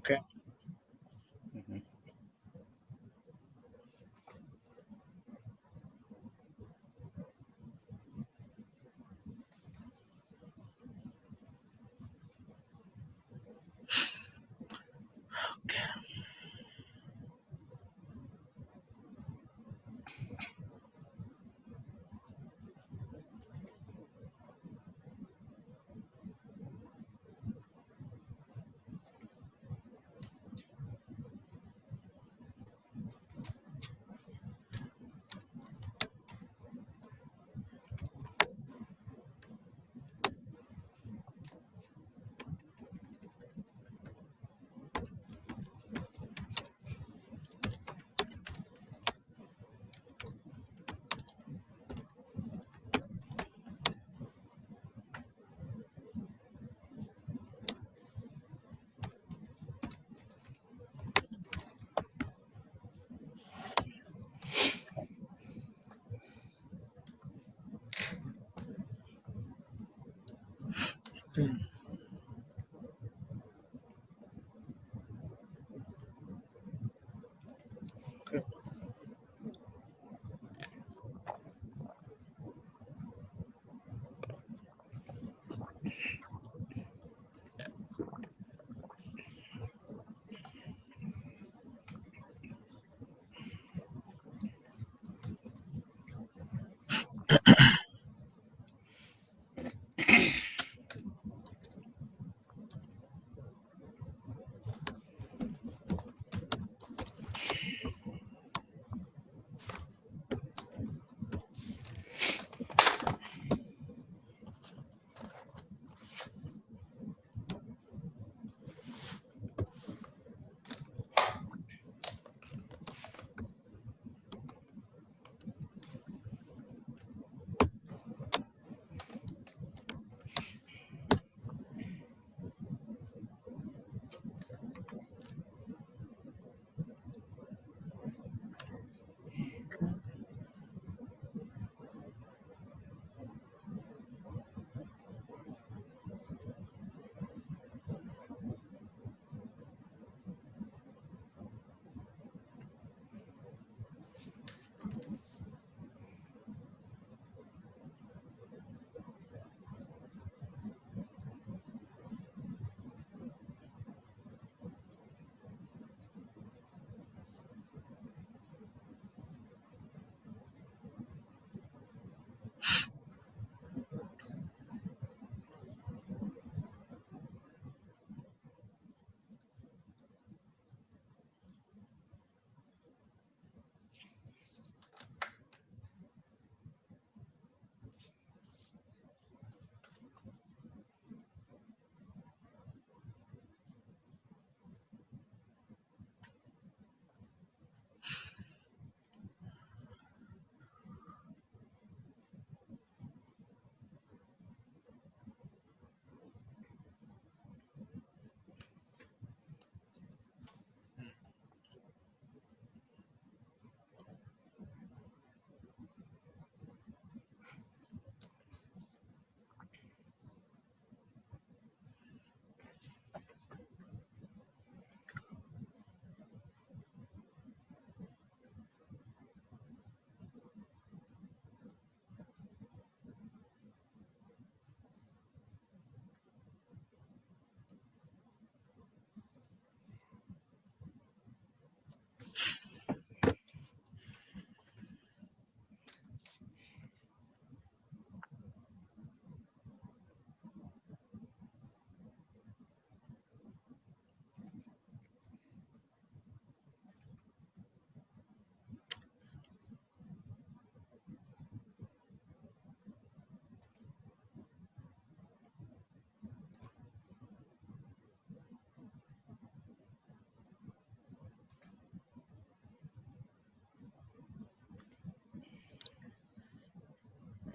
Okay. Mhm. Mm, okay.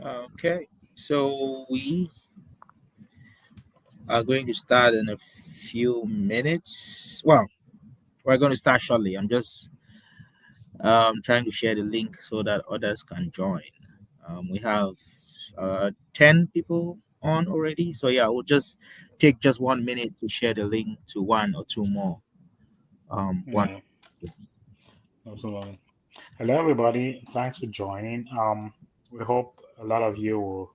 Okay. So we are going to start in a few minutes. Well, we're going to start shortly. I'm just trying to share the link so that others can join. We have 10 people on already. So, yeah, we'll just take just 1 minute to share the link to one or two more. One. Yeah, absolutely. Hello, everybody. Thanks for joining. We hope a lot of you will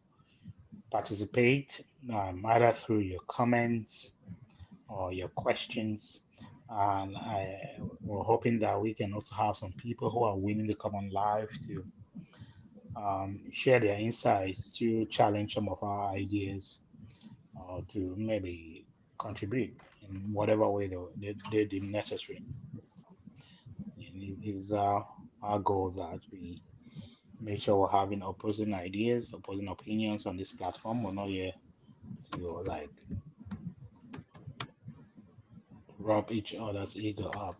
participate, either through your comments or your questions. And we're hoping that we can also have some people who are willing to come on live to share their insights, to challenge some of our ideas, or to maybe contribute in whatever way they deem necessary. And it is our goal that we make sure we're having opposing ideas, opposing opinions on this platform. We're not here to like rub each other's ego up.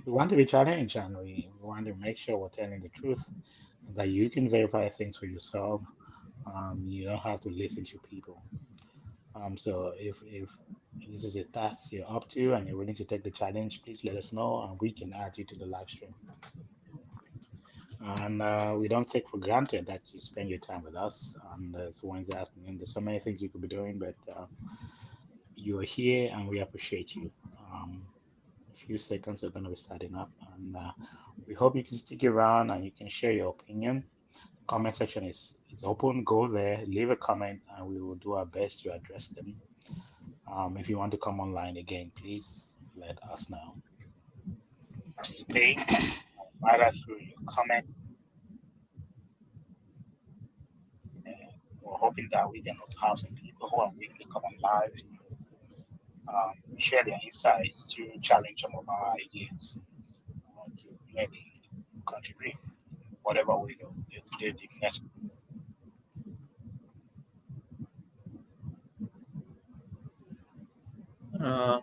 We want to be challenged and we want to make sure we're telling the truth, that you can verify things for yourself. You don't have to listen to people. So if this is a task you're up to and you're willing to take the challenge, please let us know and we can add you to the live stream. And we don't take for granted that you spend your time with us on this Wednesday afternoon. There's so many things you could be doing, but you are here and we appreciate you. A few seconds are going to be starting up, and we hope you can stick around and you can share your opinion. Comment section is open. Go there, leave a comment, and we will do our best to address them. If you want to come online again, please let us know. Participate either through your comment. We're hoping that we can also have some people who are willing to come on live, share their insights, to challenge some of our ideas, to maybe contribute whatever way they deem necessary. Uh,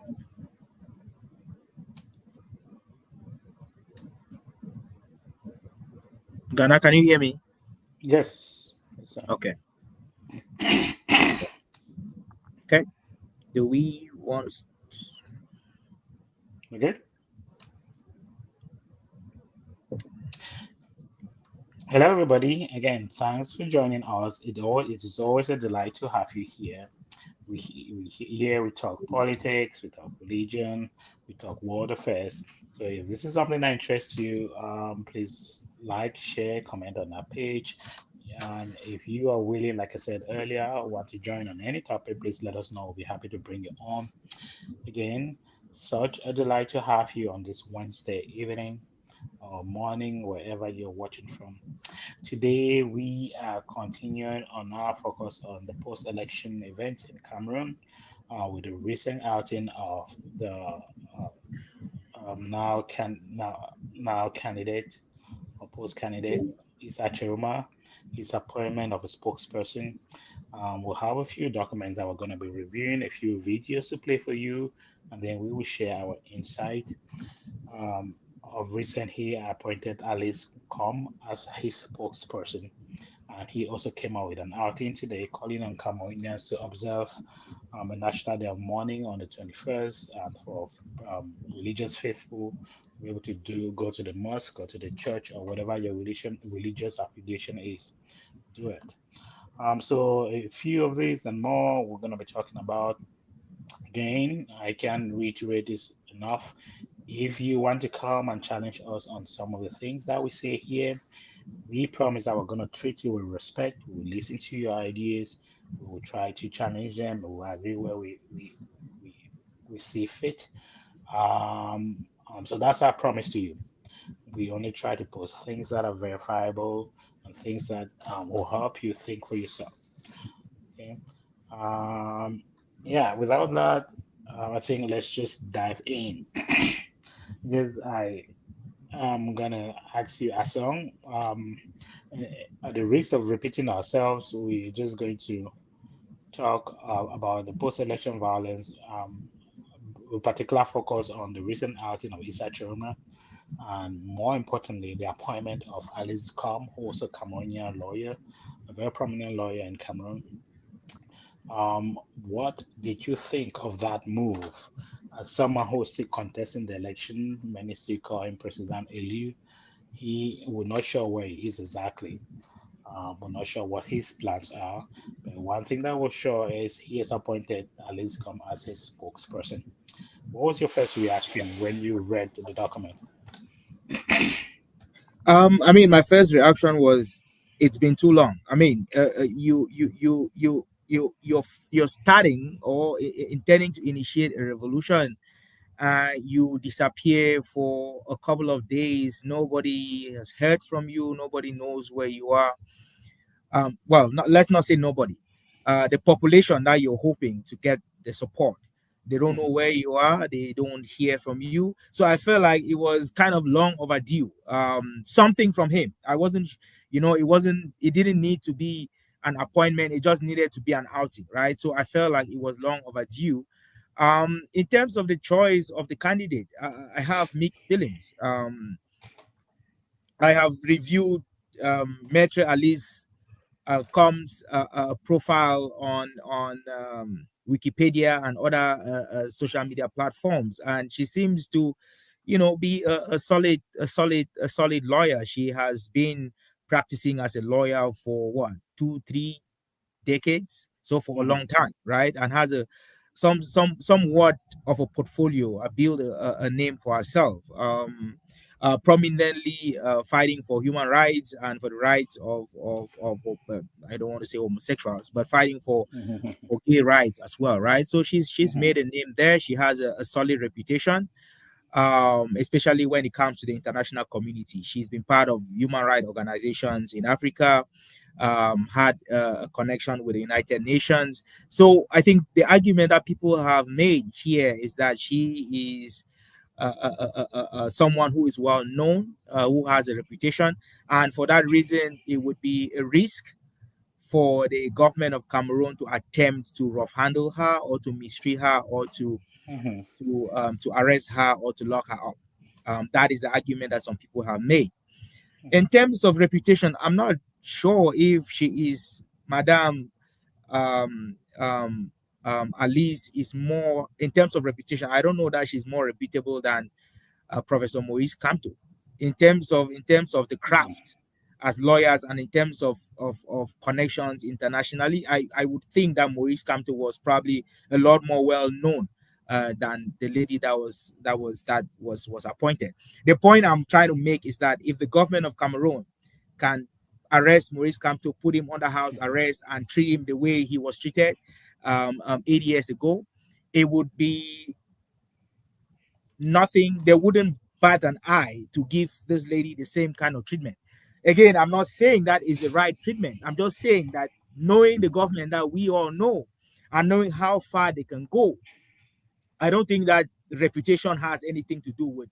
Ghana, can you hear me? Yes. Yes, sir. Okay. Okay. Do we want to Okay. Hello, everybody. Again, thanks for joining us. It is always a delight to have you here. Here we talk politics, we talk religion, we talk world affairs. So if this is something that interests you, please like, share, comment on our page. And if you are willing, like I said earlier, want to join on any topic, please let us know. We'll be happy to bring you on. Again, such a delight to have you on this Wednesday evening or morning, wherever you're watching from. Today, we are continuing on our focus on the post election event in Cameroon with the recent outing of the now candidate or post candidate Issa Tchiroma, his appointment of a spokesperson. We'll have a few documents that we're going to be reviewing, a few videos to play for you, and then we will share our insight. Of recent, he appointed Alice Com as his spokesperson. And he also came out with an outing today calling on Cameroonians to observe a National Day of Mourning on the 21st, and for religious faithful to be able to go to the mosque or to the church or whatever your religious affiliation is, do it. So a few of these and more we're going to be talking about. Again, I can reiterate this enough. If you want to come and challenge us on some of the things that we say here, we promise that we're going to treat you with respect. We will listen to your ideas. We will try to challenge them. We will agree where we, we see fit. So that's our promise to you. We only try to post things that are verifiable and things that will help you think for yourself. Okay. Um, yeah, without that, I think let's just dive in. Yes, I am gonna ask you a song. At the risk of repeating ourselves, we're just going to talk about the post-election violence, with particular focus on the recent outing of Issa Chiroma, and more importantly, the appointment of Alice Com, who was a Cameroonian lawyer, a very prominent lawyer in Cameroon. What did you think of that move? As someone who is still contesting the election, many still call him President Eliu. We're not sure where he is exactly. We're not sure what his plans are. But one thing that we're sure is he has appointed Alice Com as his spokesperson. What was your first reaction when you read the document? I mean, my first reaction was it's been too long. I mean, you're starting or intending to initiate a revolution. You disappear for a couple of days. Nobody has heard from you. Nobody knows where you are. Well, let's not say nobody. The population that you're hoping to get the support, they don't know Mhm, where you are. They don't hear from you. So I felt like it was kind of long overdue. Something from him. I wasn't, it wasn't. It didn't need to be an appointment. It just needed to be an outing, right? So I felt like it was long overdue. In terms of the choice of the candidate, I have mixed feelings. I have reviewed Maitre Ali's comes profile on Wikipedia and other social media platforms, and she seems to, be a solid lawyer. She has been practicing as a lawyer for what 2-3 decades, so for a mhm, long time, right? And has a somewhat of a portfolio, build a name for herself. Prominently fighting for human rights and for the rights of I don't want to say homosexuals, but fighting for mhm, for gay rights as well, right? So she's mhm, made a name there. She has a solid reputation, especially when it comes to the international community. She's been part of human rights organizations in Africa, had a connection with the United Nations. So I think the argument that people have made here is that she is someone who is well known, who has a reputation, and for that reason, it would be a risk for the government of Cameroon to attempt to rough handle her or to mistreat her or mhm, to arrest her or to lock her up. That is the argument that some people have made. In mhm, terms of reputation, I'm not sure if she is Madame Alice is more in terms of reputation. I don't know that she's more reputable than Professor Maurice Kamto in terms of the mhm, craft as lawyers and in terms of connections internationally. I would think that Maurice Kamto was probably a lot more well known than the lady that was appointed. The point I'm trying to make is that if the government of Cameroon can arrest Maurice Kamto, put him under house mhm, arrest, and treat him the way he was treated 8 years ago, it would be nothing. They wouldn't bat an eye to give this lady the same kind of treatment. Again, I'm not saying that is the right treatment. I'm just saying that knowing the government that we all know and knowing how far they can go, I don't think that reputation has anything to do with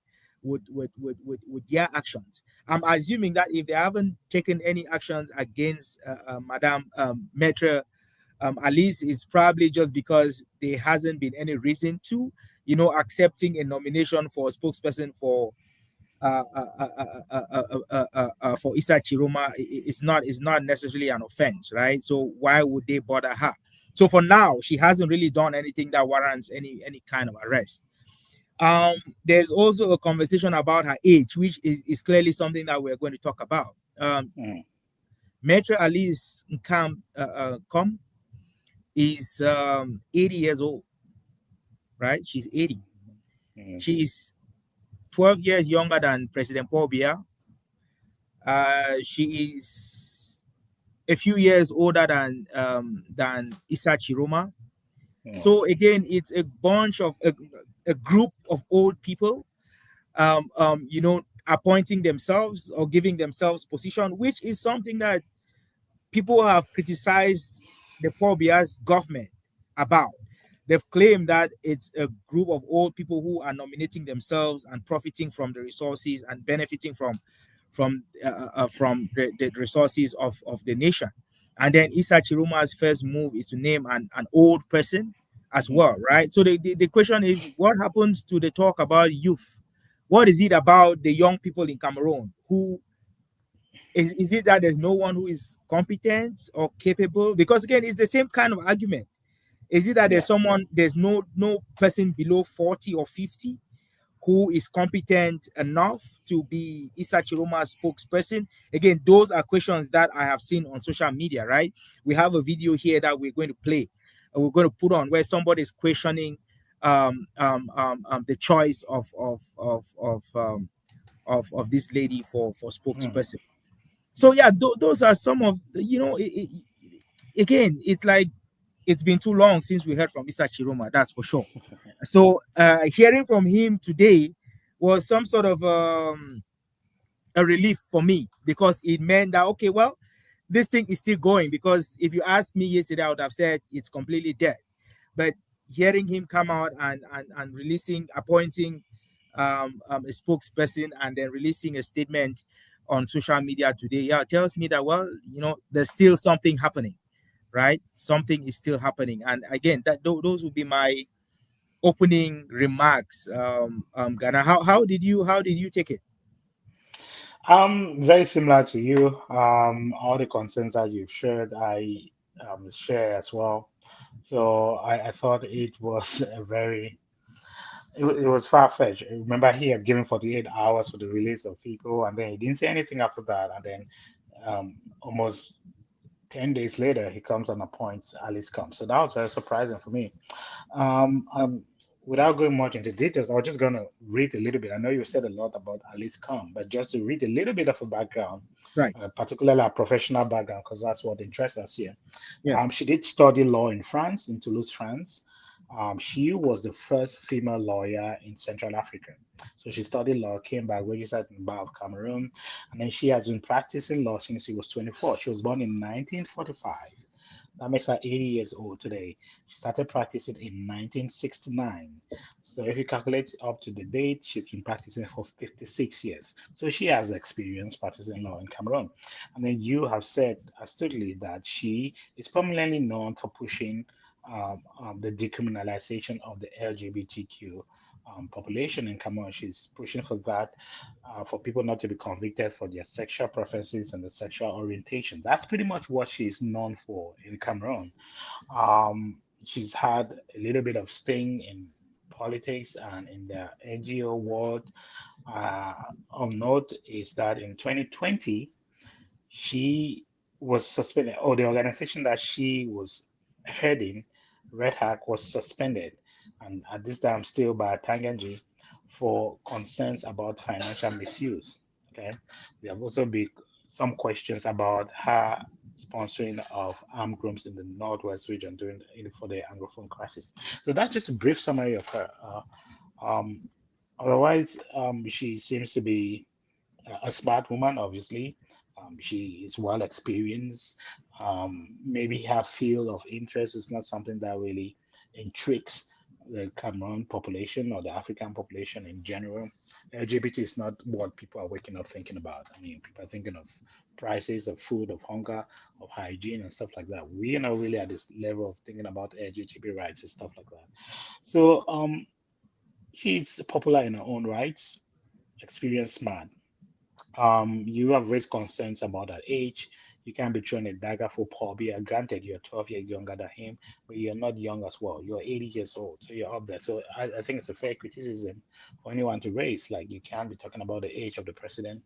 their actions. I'm assuming that if they haven't taken any actions against Madame Maitre Alice, is probably just because there hasn't been any reason to, accepting a nomination for a spokesperson for Issa Chiroma. It's not necessarily an offense, right? So why would they bother her? So for now, she hasn't really done anything that warrants any kind of arrest. Um, there's also a conversation about her age, which is clearly something that we're going to talk about. mhm, Maitre Alice Nkam Com is 80 years old, right? She's 80. mhm, She's 12 years younger than President Paul Biya. She is a few years older than Issa Chiroma. mhm, So again, it's a bunch of a group of old people, appointing themselves or giving themselves position, which is something that people have criticized the Paul Biya's government about. They've claimed that it's a group of old people who are nominating themselves and profiting from the resources and benefiting from the resources of the nation. And then Issa Chiruma's first move is to name an old person as mhm. well, right? So the question is, what happens to the talk about youth? What is it about the young people in Cameroon who is it that there's no one who is competent or capable? Because again, it's the same kind of argument. Is it that Yeah. there's no person below 40 or 50 who is competent enough to be Issa Chiroma's spokesperson? Again, those are questions that I have seen on social media, right? We have a video here that we're going to play. We're going to put on where somebody is questioning the choice of this lady for Mhm. spokesperson. So yeah, those are some of again, it's like it's been too long since we heard from Issa Chiroma, that's for sure. So hearing from him today was some sort of a relief for me, because it meant that okay, well, this thing is still going. Because if you asked me yesterday, I would have said it's completely dead. But hearing him come out and releasing, appointing a spokesperson, and then releasing a statement on social media today, yeah, tells me that, well, there's still something happening, right? Something is still happening. And again, those would be my opening remarks. Ghana, how did you take it? Very similar to you. All the concerns that you've shared, I share as well. So I thought it was a very it was far-fetched. Remember, he had given 48 hours for the release of people, and then he didn't say anything after that. And then almost 10 days later, he comes and appoints Alice Combs. So that was very surprising for me. Um, um, Without going much into details, I was just going to read a little bit. I know you said a lot about Alice Combs, but just to read a little bit of a background, Right. particularly a professional background, because that's what interests us here. Yeah. She did study law in France, in Toulouse, France. She was the first female lawyer in Central Africa. So she studied law, came back, registered in the Bar of Cameroon, and then she has been practicing law since she was 24. She was born in 1945. That makes her 80 years old today. She started practicing in 1969. So if you calculate up to the date, she's been practicing for 56 years. So she has experience practicing law in Cameroon. And then you have said astutely that she is prominently known for pushing the decriminalization of the LGBTQ population in Cameroon. She's pushing for that, for people not to be convicted for their sexual preferences and the sexual orientation. That's pretty much what she's known for in Cameroon. She's had a little bit of sting in politics and in the NGO world. Uh, of note is that in 2020, she was suspended, or the organization that she was heading, Red Hack, was suspended, and at this time still by Tanganji, for concerns about financial misuse. Okay, there have also been some questions about her sponsoring of armed groups in the Northwest region for the Anglophone crisis. So that's just a brief summary of her. Um, Otherwise, she seems to be a smart woman, obviously. She is well experienced. Maybe her field of interest is not something that really intrigues the Cameroon population or the African population in general. LGBT is not what people are waking up thinking about. I mean, people are thinking of prices of food, of hunger, of hygiene, and stuff like that. We are not really at this level of thinking about LGBT rights and stuff like that. So, she's popular in her own rights, experienced, smart. You have raised concerns about her age. You can't be throwing a dagger for Paul Biya. Granted, you're 12 years younger than him, but you're not young as well. You're 80 years old, so you're up there. So I think it's a fair criticism for anyone to raise. Like, you can't be talking about the age of the president,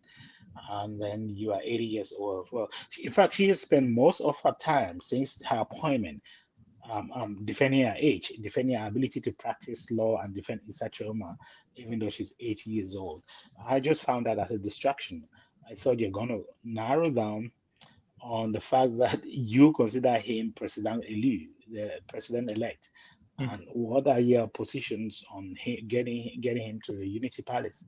and then you are 80 years old. Well, in fact, she has spent most of her time since her appointment defending her age, defending her ability to practice law and defend Issa Choma, even though she's 80 years old. I just found that as a distraction. I thought you're going to narrow down on the fact that you consider him President Elu, the president elect, and what are your positions on getting him to the Unity Palace?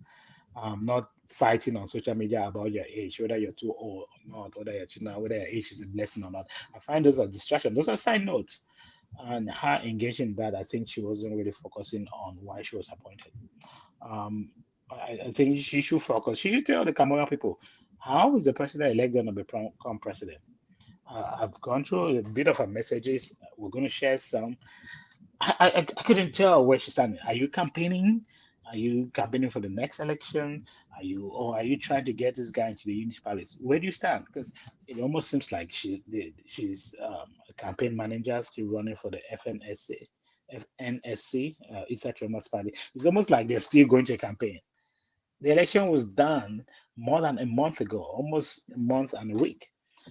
Not fighting on social media about your age, whether you're too old or not, whether you're too now, whether your age is a blessing or not. I find those are distractions. Those are side notes, and her engaging in that, I think she wasn't really focusing on why she was appointed. Um, I think she should focus. She should tell the Cameroon people, how is the president elect going to become president? I've gone through a bit of her messages. We're going to share some. I couldn't tell where she's standing. Are you campaigning? Are you campaigning for the next election? Are you trying to get this guy into the Unity Palace? Where do you stand? Because it almost seems like she's a campaign manager still running for the FNSC, Issa Chiroma's party. It's almost like they're still going to campaign. The election was done more than a month ago, almost a month and a week.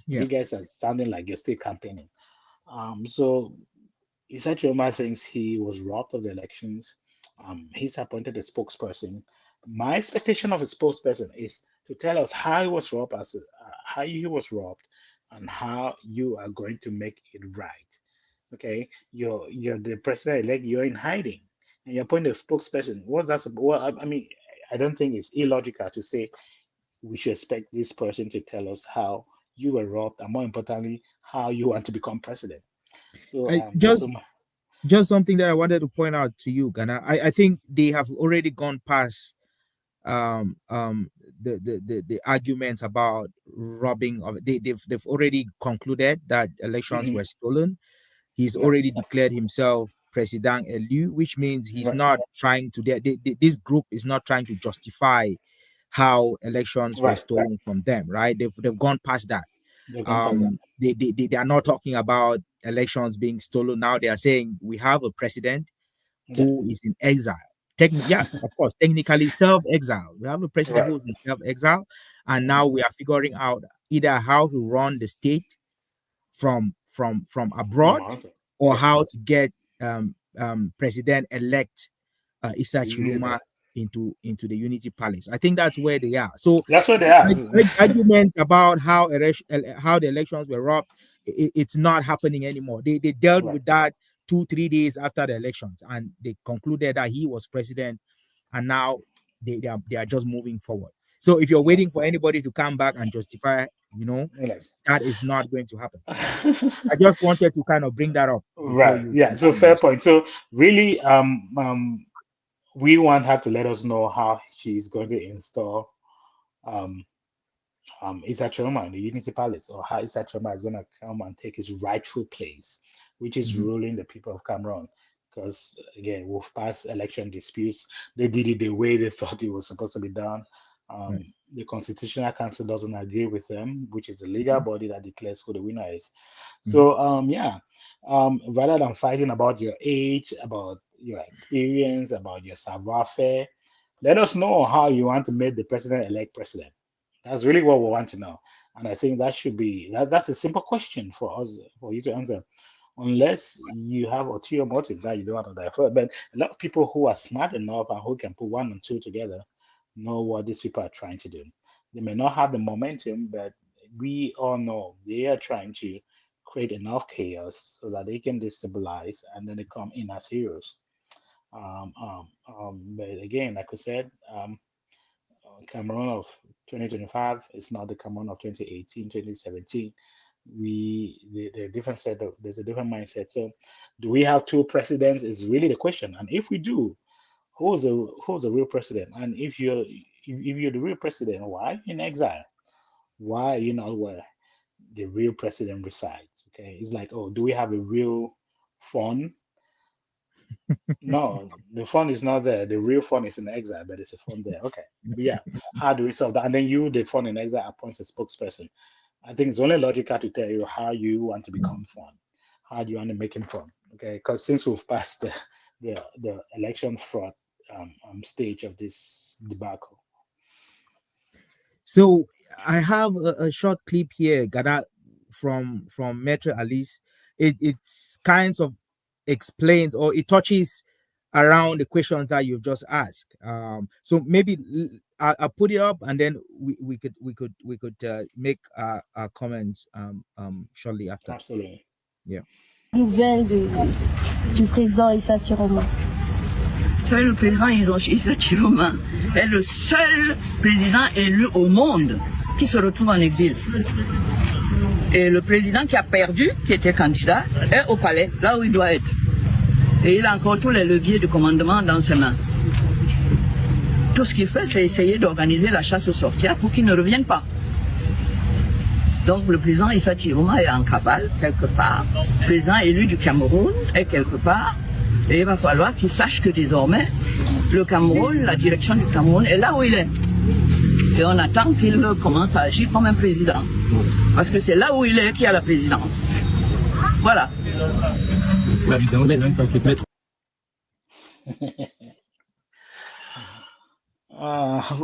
Yeah. You guys are sounding like you're still campaigning. So Issa Tchiroma thinks he was robbed of the elections. He's appointed a spokesperson. My expectation of a spokesperson is to tell us how he was robbed, how he was robbed, and how you are going to make it right. Okay, you're the president elect. You're in hiding, and you appoint a spokesperson. What's that? Well, I mean, I don't think it's illogical to say we should expect this person to tell us how you were robbed, and more importantly, how you want to become president. So, I, so just something that I wanted to point out to you, Ghana. I think they have already gone past um um the arguments about robbing of they've already concluded that elections mhm, were stolen. He's right, already declared himself president elu, which means he's right, not trying to this group is not trying to justify how elections were right. stolen from them, right? They've gone past that. They've gone past that. They are not talking about elections being stolen. Now they are saying we have a president Yeah, who is in exile. Yes, of course, technically self-exile. We have a president right. who is in self-exile, and now we are figuring out either how to run the state from From abroad, answer. or Yeah, how to get President-elect Issa Chiroma Elizabeth. into the Unity Palace. I think that's where they are. So That's what they are. arguments about how the elections were robbed, it's not happening anymore. They dealt Right. with that 2-3 days after the elections, and they concluded that he was president, and now they are just moving forward. So if you're Right. waiting for anybody to come back and justify, you know, Relax. that is not going to happen. I just wanted to kind of bring that up before Right. you Yeah. So continue. fair point. So really, we want her to let us know how she's going to install um Issa Tchiroma in the Unity Palace, or how Issa Tchiroma is going to come and take his rightful place, which is Mhm. ruling the people of Cameroon. Because again, we've passed election disputes. They did it the way they thought it was supposed to be done. Right. The Constitutional Council doesn't agree with them, which is the legal Mhm. body that declares who the winner is. Mhm. So, yeah, rather than fighting about your age, about your experience, about your savoir faire, let us know how you want to make the president elect president. That's really what we want to know. And I think that should be that's a simple question for us, for you to answer. Unless you have ulterior motive that you don't want to divert. But a lot of people who are smart enough and who can put one and two together know what these people are trying to do. They may not have the momentum, but we all know they are trying to create enough chaos so that they can destabilize and then they come in as heroes. But again, like I said, Cameroon of 2025 is not the Cameroon of 2018, 2017. The different set of there's a different mindset. So, do we have two presidents? Is really the question. And if we do, who's the real president? And if you're the real president, why are you in exile? Why are you not where the real president resides? Okay, it's like, oh, do we have a real phone? No, the fund is not there. The real fund is in exile, but it's a fund there. Okay. But yeah, how do we solve that? And then you, the fund in exile, appoints a spokesperson. I think it's only logical to tell you how you want to become fund. How do you want to make him fund? Okay. Because since we've passed the election fraud stage of this debacle. So I have a short clip here, Gada, from Metro Alice. It's kinds of explains, or it touches around the questions that you've just asked. So maybe I'll put it up, and then we could make our comments shortly after. Absolutely. Yeah. Nouvelle du président Issa Tchiroma. Tu vois, le président Issa Tchiroma est le seul président élu au monde qui se retrouve en exil. Et le président qui a perdu, qui était candidat, est au palais, là où il doit être. Et il a encore tous les leviers de commandement dans ses mains. Tout ce qu'il fait, c'est essayer d'organiser la chasse aux sorcières pour qu'il ne revienne pas. Donc le président Issa Tchiroma est en cavale, quelque part. Le président élu du Cameroun est quelque part. Et il va falloir qu'il sache que désormais, le Cameroun, la direction du Cameroun est là où il est. Et on attend qu'il commence à agir comme un président. Parce que c'est là où il est qu'il y a la présidence. Voilà.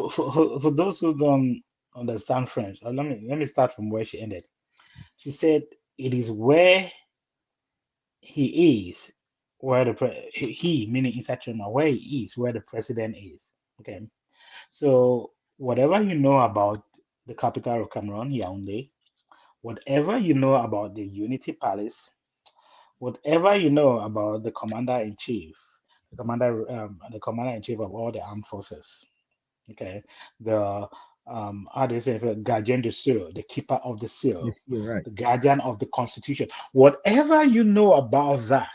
For those who don't understand French, let me start from where she ended. She said, "It is where he is where he meaning Issa Tchiroma, where he is where the president is. Okay, so whatever you know about the capital of Cameroon, Yaoundé, whatever you know about the Unity Palace, whatever you know about the commander in chief, the commander in chief of all the armed forces. Okay, the how do you say it? Gardien de seal, the keeper of the seal, Yes, you're right. the guardian of the constitution. Whatever you know about that,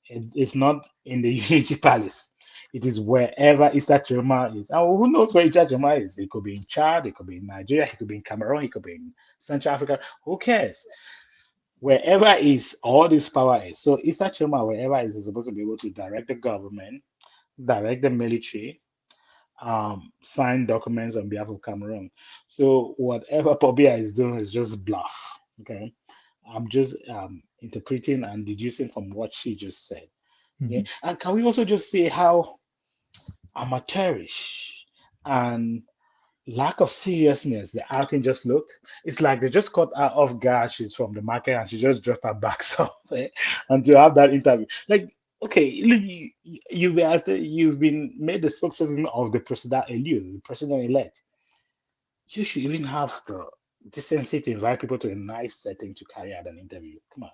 it's not in the Unity Palace. It is wherever Issa Tchiroma is. And who knows where Issa Tchiroma is? It could be in Chad, it could be in Nigeria, it could be in Cameroon, it could be in Central Africa. Who cares? Wherever is all this power is. So Issa Tchiroma, wherever is supposed to be able to direct the government, direct the military, sign documents on behalf of Cameroon. So whatever Pobia is doing is just bluff. Okay. I'm just interpreting and deducing from what she just said. Yeah. Mhm. And can we also just say how amateurish and lack of seriousness the outing just looked? It's like they just caught her off guard. She's from the market and she just dropped her back somewhere and to have that interview. Like, okay, look, you've been made the spokesperson of the president elect, the president elect. You should even have the decency to invite people to a nice setting to carry out an interview. Come on.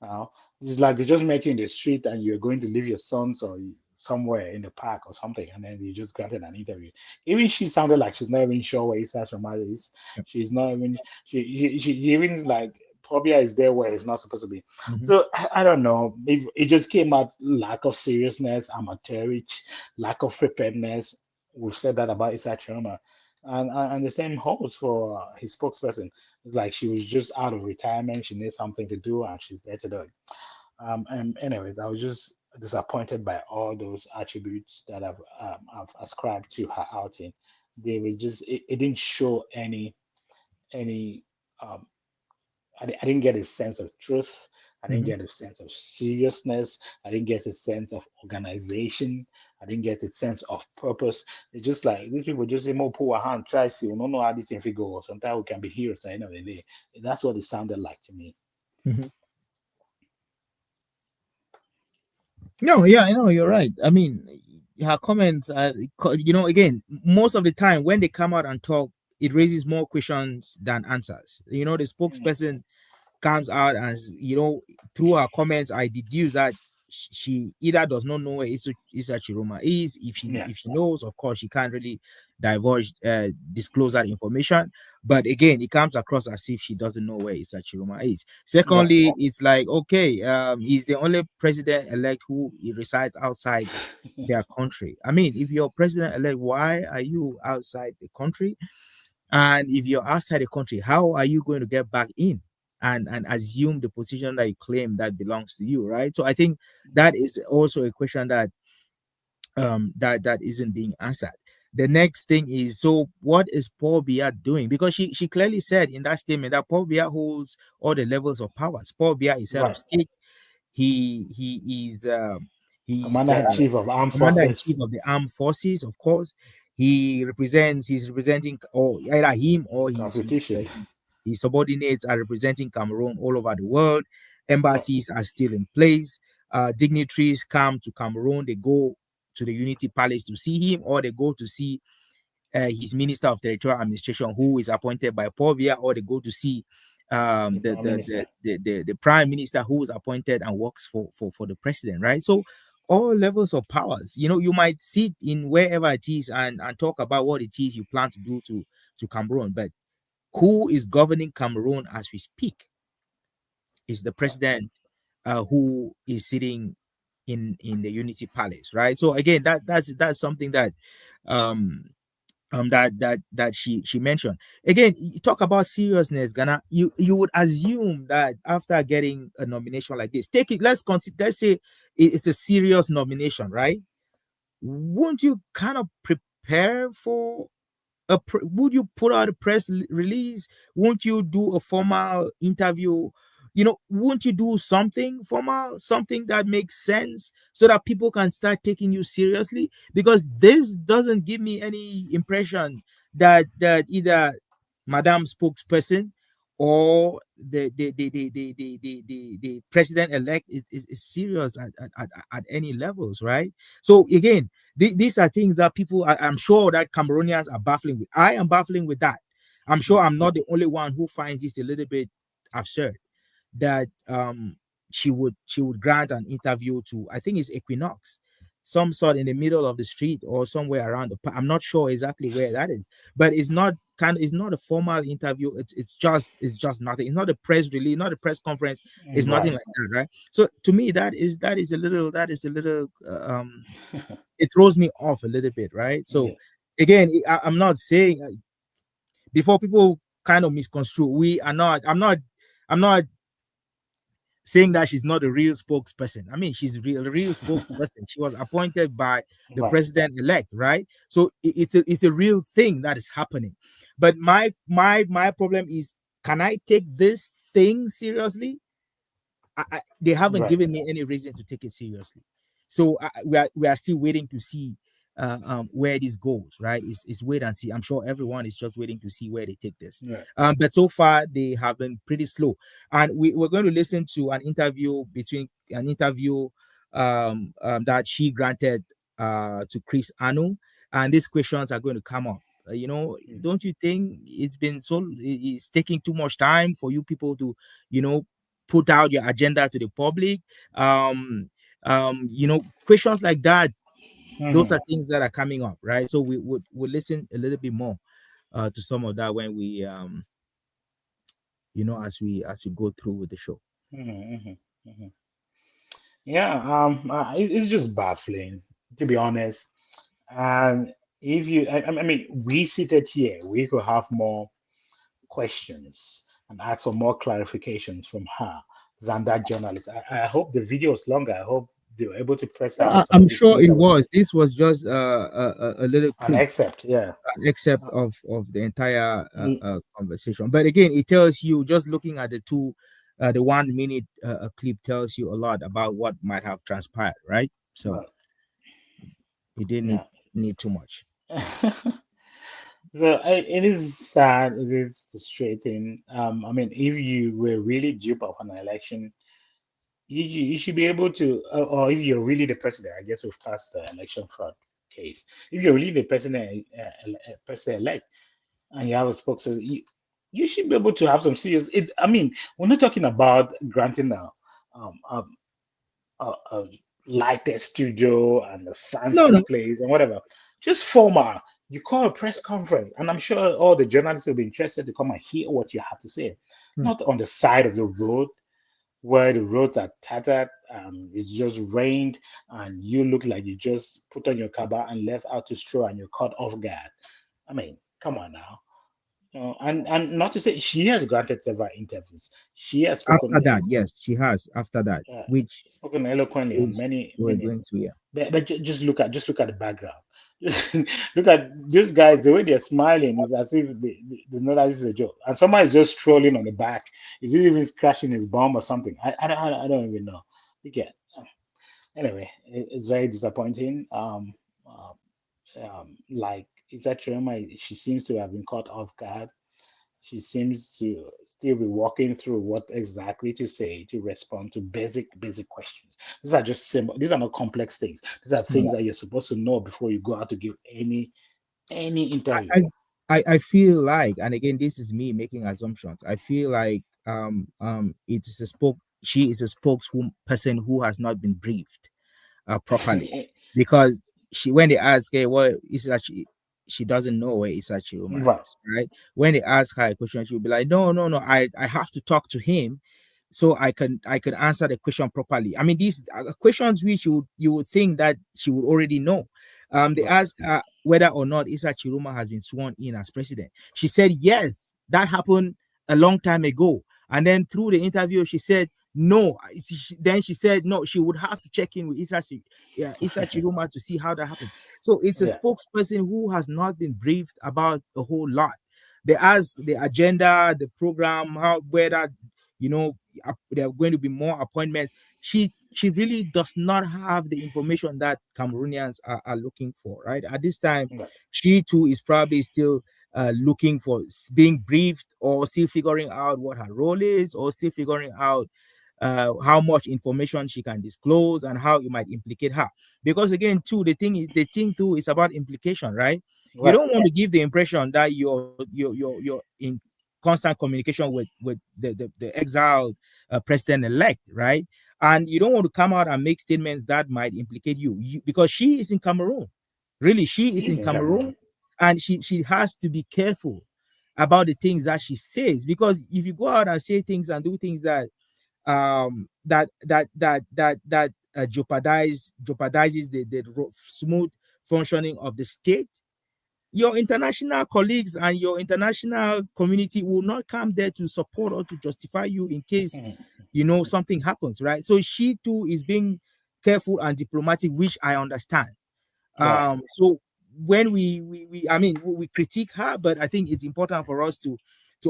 Now, it's like they just met you in the street and you're going to leave your sons or somewhere in the park or something, and then you just granted an interview. Even she sounded like she's not even sure where Issa Tchiroma is. Yep. She's not even, she even is like, probably is there where it's not supposed to be. Mhm. So I don't know. It just came out lack of seriousness, amateurish, lack of preparedness. We've said that about Issa Tchiroma. And the same holds for his spokesperson. It's like she was just out of retirement. She needs something to do, and she's there to do it. And anyways, I was just disappointed by all those attributes that I've ascribed to her outing. They were just it didn't show any um, I didn't get a sense of truth. I didn't Mhm. get a sense of seriousness. I didn't get a sense of organization. I didn't get a sense of purpose. It's just like these people just say, "More pull a hand, try see. We don't know how this thing go. Sometimes we can be heroes at the end of the day." That's what it sounded like to me. Mhm. No, yeah, I know you're right. I mean, her comments are, again, most of the time when they come out and talk, it raises more questions than answers. The Mm. spokesperson comes out and through her comments, I deduce that she either does not know where Issa Tchiroma is. Yeah, If she knows, of course, she can't really disclose that information. But again, it comes across as if she doesn't know where Issa Tchiroma is. right. Secondly, it's like, okay, he's the only president elect who resides outside their country. I mean, if you're president elect, why are you outside the country? And if you're outside the country, how are you going to get back in and assume the position that you claim that belongs to you, right? So I think that is also a question that that isn't being answered. The next thing is, so what is Paul Biya doing? Because she clearly said in that statement that Paul Biya holds all the levels of powers. Paul Biya is head of Right. state. He is he's Commander in chief of armed commander in forces. chief of the armed forces, of course. He's representing, or either him or Constitution. his subordinates are representing Cameroon all over the world. Embassies are still in place. Dignitaries come to Cameroon, they go to the Unity Palace to see him, or they go to see his Minister of Territorial Administration, who is appointed by Paul Biya, or they go to see The prime minister. the Prime Minister, who is appointed and works for the president, right? So all levels of powers, you might sit in wherever it is and talk about what it is you plan to do to Cameroon, but who is governing Cameroon as we speak is the Right. president, who is sitting in the Unity Palace, right? So again, that's something that um that she mentioned. Again, you talk about seriousness, Ghana. You would assume that after getting a nomination like this, take it, let's say it's a serious nomination, right? Won't you kind of prepare for would you put out a release? Won't you do a formal interview? Won't you do something formal, something that makes sense so that people can start taking you seriously? Because this doesn't give me any impression that either Madam Spokesperson or the president elect is serious at any levels, right? So again, these are things that people, I'm sure that Cameroonians are baffling with. I am baffling with that. I'm sure I'm not the only one who finds this a little bit absurd that she would grant an interview to, I think it's Equinox, some sort in the middle of the street or somewhere around I'm not sure exactly where that is, but it's not a formal interview. It's just nothing. It's not a press release, not a press conference. It's nothing Right. like that, right? So to me, that is a little it throws me off a little bit, right? So Yeah. again, I'm not saying before people kind of misconstrue, I'm not saying that she's not a real spokesperson. I mean, she's a real spokesperson. She was appointed by the Right. president-elect, right? So it's a real thing that is happening. But my problem is, can I take this thing seriously? They haven't Right. given me any reason to take it seriously. So we are still waiting to see where this goes, right? It's wait and see. I'm sure everyone is just waiting to see where they take this. Right. But so far they have been pretty slow. And we're going to listen to an interview that she granted to Chris Anu, and these questions are going to come up. Don't you think it's taking too much time for you people to, put out your agenda to the public? Questions like that, those Mhm. are things that are coming up, right? So we'll listen a little bit more to some of that when we as we go through with the show. Mhm. Mhm. Mhm. Yeah. It's just baffling, to be honest. And if you, I mean, we seated here, we could have more questions and ask for more clarifications from her than that journalist. I hope the video is longer. I hope they were able to press out some I'm of these sure things it that were was. This was just a little an clip, excerpt. Yeah. except Uh, of the entire mm, conversation. But again, it tells you, just looking at the 1 minute clip tells you a lot about what might have transpired, right? So well, it didn't yeah. need too much. So it is sad. It is frustrating. I mean, if you were really dupe of an election, you should be able to, or if you're really the president, I guess we've passed the election fraud case. If you're really the president elect, and you have a spokesperson, you should be able to have some serious. I mean, we're not talking about granting um, um, a lighted studio and a No, fancy no, place and whatever. Just formal. You call a press conference, and I'm sure all the journalists will be interested to come and hear what you have to say. hmm. Not on the side of the road where the roads are tattered, it's just rained, and you look like you just put on your kaba and left out to stroll and you're caught off guard. I mean, come on now. And not to say she has granted several interviews. She has After spoken that, yes, she has. After that, uh, which spoken eloquently on is many we're many. going to hear. But just look at the background. Look at those guys. The way they're smiling is as if they know that this is a joke. And someone is just strolling on the back. Is he even scratching his bum or something? I don't even know. You get anyway. It's very disappointing. Like Issa Tchiroma, she seems to have been caught off guard. She seems to still be walking through what exactly to say to respond to basic questions. These are just simple. These are not complex things. These are Hmm. things that you're supposed to know before you go out to give any interview. I, I feel like, and again, this is me making assumptions. I feel like it is a she is a spokesperson who has not been briefed properly, because when they ask her what is actually, she doesn't know where Issa Chiroma Right. is, right? When they ask her a question, she'll be like, no, no, no, I have to talk to him so I can answer the question properly. I mean, these are questions which you would think that she would already know. They Right. asked whether or not Issa Chiroma has been sworn in as president. She said yes, that happened a long time ago. And then through the interview, she said no. Then she said no, she would have to check in with Issa Chiroma to see how that happened. So it's a Yeah. spokesperson who has not been briefed about a whole lot. They ask the agenda, the program, how whether there are going to be more appointments. She really does not have the information that Cameroonians are looking for, right? At this time, Right. she too is probably still looking for being briefed, or still figuring out what her role is, or still figuring out how much information she can disclose and how it might implicate her. Because again, too, the thing too is about implication, right? You Right. don't want to give the impression that you're in constant communication with the exiled president-elect, right? And you don't want to come out and make statements that might implicate you, because she is in Cameroon. Really, she is He's in in Cameroon. Cameroon, and she has to be careful about the things that she says, because if you go out and say things and do things that jeopardizes the smooth functioning of the state, your international colleagues and your international community will not come there to support or to justify you in case something happens, right? So she too is being careful and diplomatic, which I understand. Right. So when we critique her, but I think it's important for us to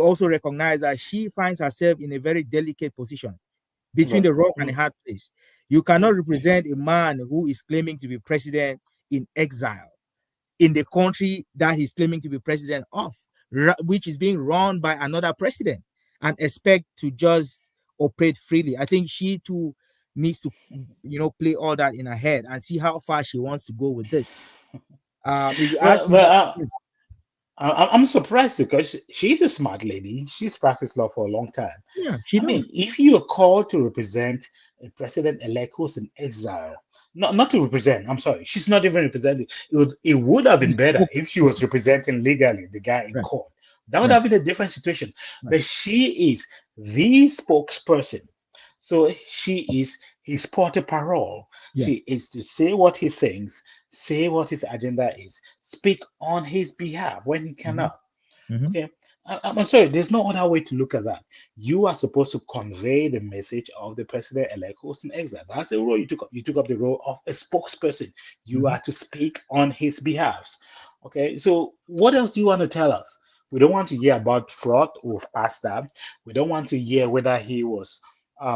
also recognize that she finds herself in a very delicate position between Right. the rock and a hard place. You cannot represent a man who is claiming to be president in exile in the country that he's claiming to be president of, which is being run by another president, and expect to just operate freely. I think she too needs to, play all that in her head and see how far she wants to go with this. If you ask me, I'm surprised because she's a smart lady. She's practiced law for a long time. yeah, she I knows. mean, if you are called to represent a president-elect who's in exile, not to represent, I'm sorry, she's not even representing. It would have been better if she was representing legally the guy in Right. court. That would Right. have been a different situation. Right. But she is the spokesperson. So she is his porte-parole. Yeah. She is to say what he thinks, say what his agenda is, speak on his behalf when he cannot. Mhm. Okay. I'm sorry, there's no other way to look at that. You are supposed to convey the message of the president-elect who's in exile. That's the role you took up. You took up the role of a spokesperson. You Mhm. are to speak on his behalf. Okay. So what else do you want to tell us? We don't want to hear about fraud. We've passed that. We don't want to hear whether he was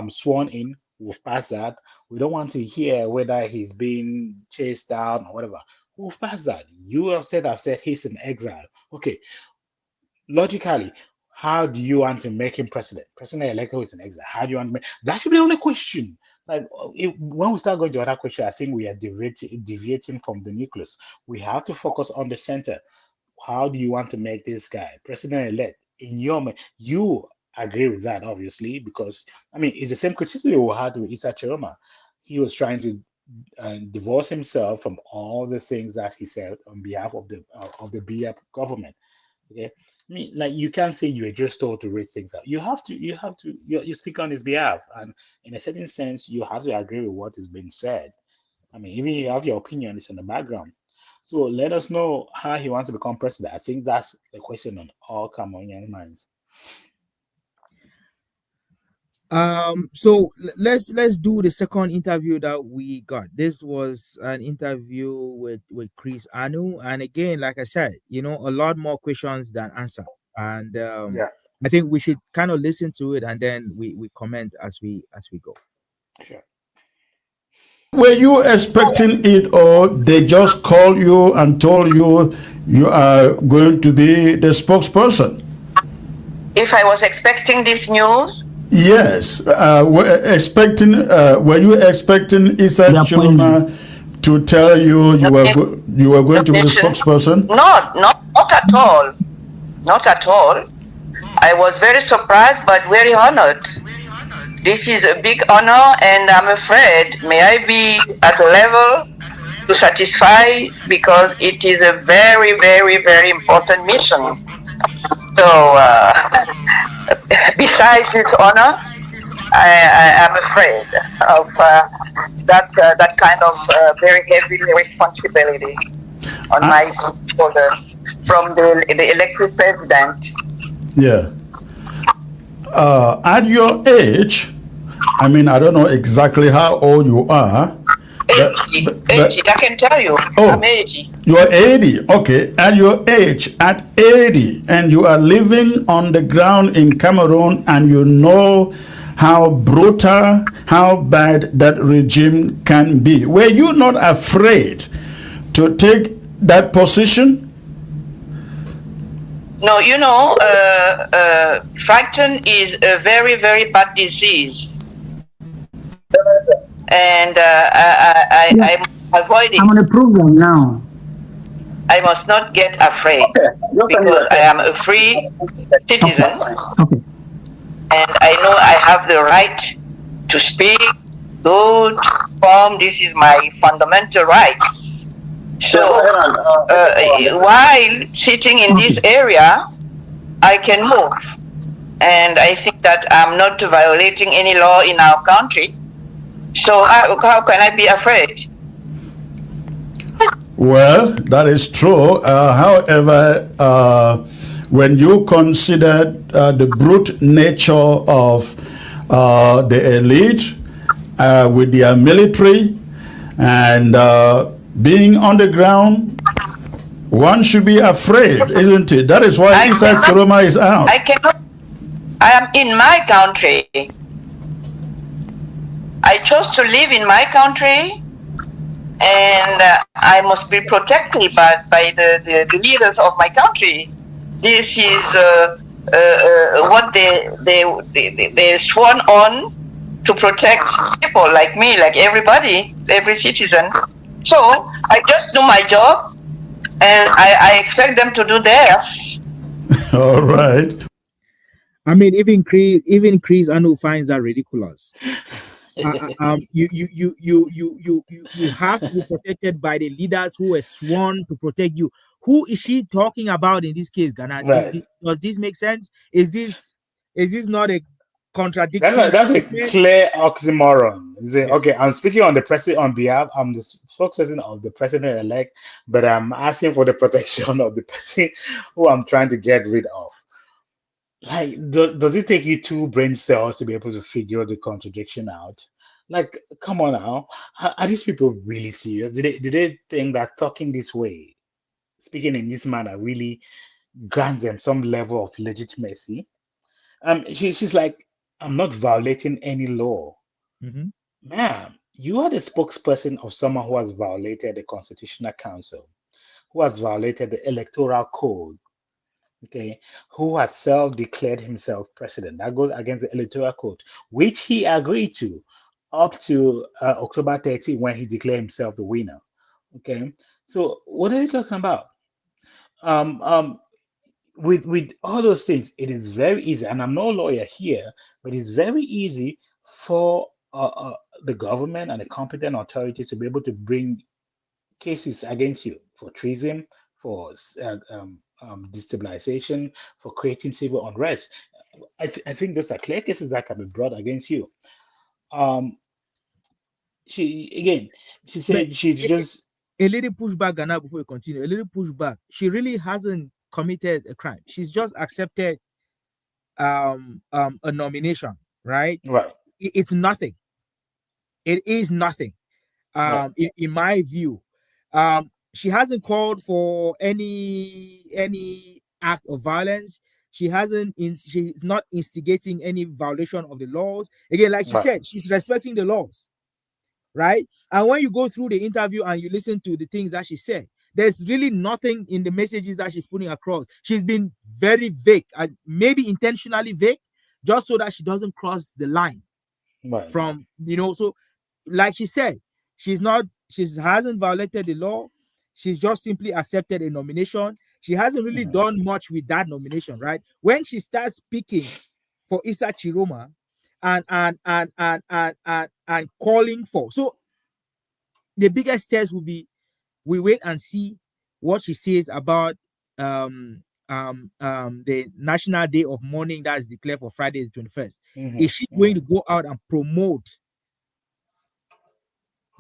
sworn in. We've passed that. We don't want to hear whether he's been chased down or whatever. We've passed that. You have said, I've said he's in exile. Okay, logically, how do you want to make him president? President-elect who is in exile. How do you want to make that? Should be the only question. Like when we start going to other question, I think we are deviating from the nucleus. We have to focus on the center. How do you want to make this guy president-elect? In your you agree with that, obviously, because I mean it's the same criticism we had with Issa Tchiroma. He was trying to divorce himself from all the things that he said on behalf of the BF government. Okay, I mean, like you can't say you were just told to read things out. You speak on his behalf, and in a certain sense, you have to agree with what is being said. I mean, even you have your opinion, it's in the background. So let us know how he wants to become president. I think that's the question on all Cameroonian minds. So let's do the second interview that we got. This was an interview with Chris Anu, and again, like I said, a lot more questions than answers, and Yeah, I think we should kind of listen to it and then we comment as we go. sure. Were you expecting it, or they just called you and told you you are going to be the spokesperson? If I was expecting this news, Yes. Were you expecting Issa Tchiroma to tell you you were going to be the spokesperson? not at all. Not at all. I was very surprised but very honored. This is a big honor, and I'm afraid, may I be at a level to satisfy, because it is a very, very, very important mission. So, besides its honor, I am afraid of that kind of very heavy responsibility on my shoulder from the elected president. Yeah. At your age, I mean, I don't know exactly how old you are. 80, I can tell you. Oh, I'm 80. You're 80. Okay. At your age, at 80, and you are living on the ground in Cameroon, and you know how brutal, how bad that regime can be. Were you not afraid to take that position? No, frightened is a very, very bad disease, and I must avoid I'm on it. a program now. I must not get afraid because I am a free citizen, Okay. and I know I have the right to speak, go to form. This is my fundamental rights. So while sitting in this area, I can move. And I think that I'm not violating any law in our country. So how can I be afraid? Well, that is true. However, when you consider the brute nature of the elite with their military and being on the ground, one should be afraid, isn't it? That is why Issa Tchiroma is out. I am in my country. I chose to live in my country, and I must be protected by the leaders of my country. This is what they sworn on to protect people like me, like everybody, every citizen. So I just do my job, and I expect them to do theirs. All right. I mean, even Chris Anu finds that ridiculous. You have to be protected by the leaders who were sworn to protect you. Who is she talking about in this case, Ghana? Right. Does this make sense? Is this not a contradictory That's a statement? clear oxymoron. You say, okay, I'm speaking on the president on behalf. I'm the spokesperson of the president-elect, but I'm asking for the protection of the person who I'm trying to get rid of. Like, does it take you two brain cells to be able to figure the contradiction out? Like, come on now. Are these people really serious? Do they think that talking this way, speaking in this manner, really grants them some level of legitimacy? She's like, I'm not violating any law. Mm-hmm. Ma'am, you are the spokesperson of someone who has violated the Constitutional Council, who has violated the Electoral Code, okay, who has self-declared himself president. That goes against the Electoral Code, which he agreed to up to October 30 when he declared himself the winner. Okay, so what are you talking about? Um, um, with all those things, it is very easy, and I'm no lawyer here, but it's very easy for the government and the competent authorities to be able to bring cases against you for treason, for destabilization, for creating civil unrest. I think those are clear cases that can be brought against you. Um, she again, she But said she just a little pushback, Ghana, before we continue. A little pushback. She really hasn't committed a crime. She's just accepted a nomination, right? right, It's nothing. It is nothing. right, In my view, she hasn't called for any act of violence. She's not instigating any violation of the laws. Again, like she right, said, she's respecting the laws, right? And when you go through the interview and you listen to the things that she said, there's really nothing in the messages that she's putting across. She's been very vague, and maybe intentionally vague, just so that she doesn't cross the line right. from, so like she said, she hasn't violated the law. She's just simply accepted a nomination. She hasn't really Mhm, done much with that nomination, right? When she starts speaking for Issa Tchiroma and calling for, so the biggest test will be, we wait and see what she says about the National Day of Mourning that's declared for Friday the 21st. Is mhm, she going to mhm, go out and promote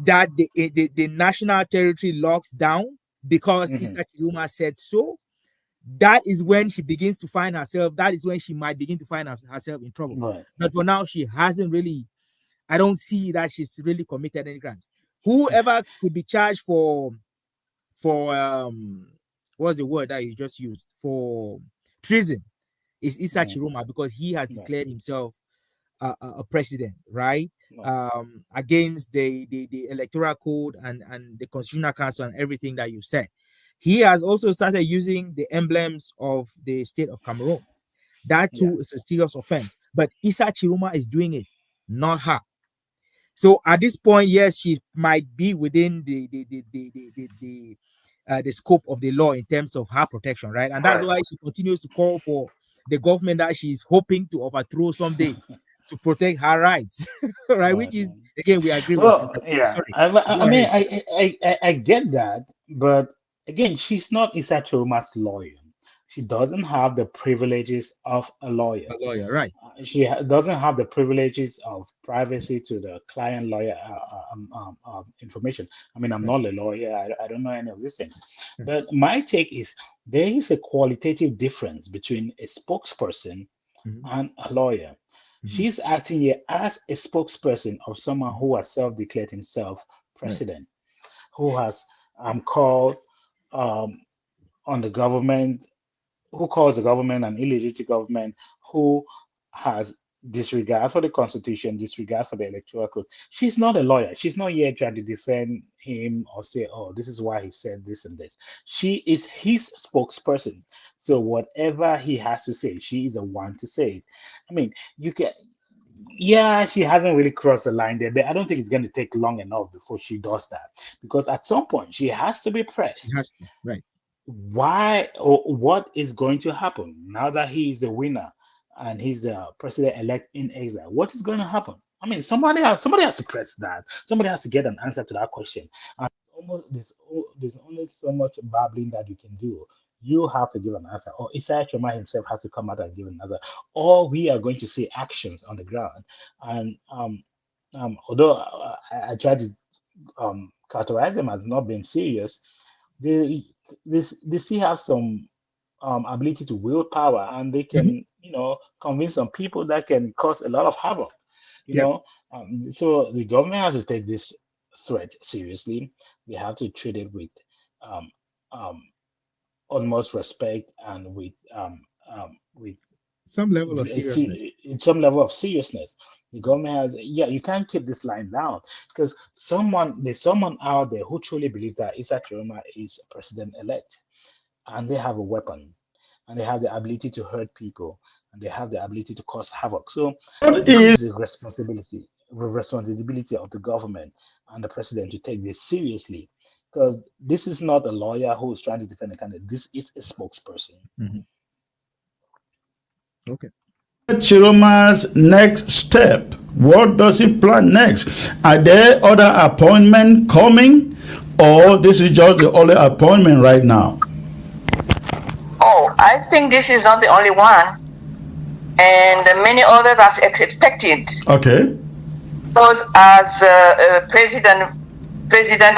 that the national territory locks down because mhm. Issa Tchiroma said so? That is when she begins to find herself. That is when she might begin to find herself in trouble. Right. But for now, she hasn't really. I don't see that she's really committed any crimes. Whoever could be charged for what's the word that you just used, for treason, is Issa Mhm, Tchiroma, because he has right, declared himself a president, right? right. Against the electoral code and the constitutional council and everything that you said. He has also started using the emblems of the state of Cameroon. That Yeah. too is a serious offense. But Issa Tchiroma is doing it, not her. So at this point, yes, she might be within the scope of the law in terms of her protection, right? And that's Right. why she continues to call for the government that she's hoping to overthrow someday to protect her rights, right? Which Right. is again, we agree with. Well, yeah. Sorry, I go mean, ahead. I get that, but again, she's not Issa Chiroma's lawyer. She doesn't have the privileges of a lawyer. A lawyer, right? Doesn't have the privileges of privacy to the client lawyer information. I mean, I'm Right. not a lawyer. I don't know any of these things. Right. But my take is there is a qualitative difference between a spokesperson Mhm, and a lawyer. mhm, She's acting here as a spokesperson of someone mhm. who has self-declared himself Right. president, who has called um, on the government, who calls the government an illegitimate government, who has disregard for the constitution, disregard for the electoral code. She's not a lawyer. She's not here trying to defend him or say, oh, this is why he said this and this. She is his spokesperson. So whatever he has to say, she is the one to say it. I mean, you can, yeah, she hasn't really crossed the line there, but I don't think it's going to take long enough before she does that, because at some point she has to be She pressed. has to. Right. Why or what is going to happen now that he is the winner and he's the president-elect in exile? What is going to happen? I mean, somebody has to press that. Somebody has to get an answer to that question. And there's only so much babbling that you can do. You have to give an answer, or Isaiah Choma himself has to come out and give an answer, or we are going to see actions on the ground. And although I try to characterize them as not being serious, they they still have some ability to willpower, and they Mhm. can convince some people that can cause a lot of havoc. You Yep. know, so the government has to take this threat seriously. They have to treat it with um, um, utmost respect and with Some level of seriousness. some level of seriousness. The government has, yeah, you can't keep this line down, because there's someone out there who truly believes that Issa Chiroma is president elect, and they have a weapon, and they have the ability to hurt people, and they have the ability to cause havoc. So What this is is the responsibility of the government and the president to take this seriously, because this is not a lawyer who is trying to defend a candidate. This is a spokesperson. Mhm. Okay. Chiroma's next step? What does he plan next? Are there other appointments coming, or this is just the only appointment right now? Oh, I think this is not the only one, and many others are expected. Okay. Because as president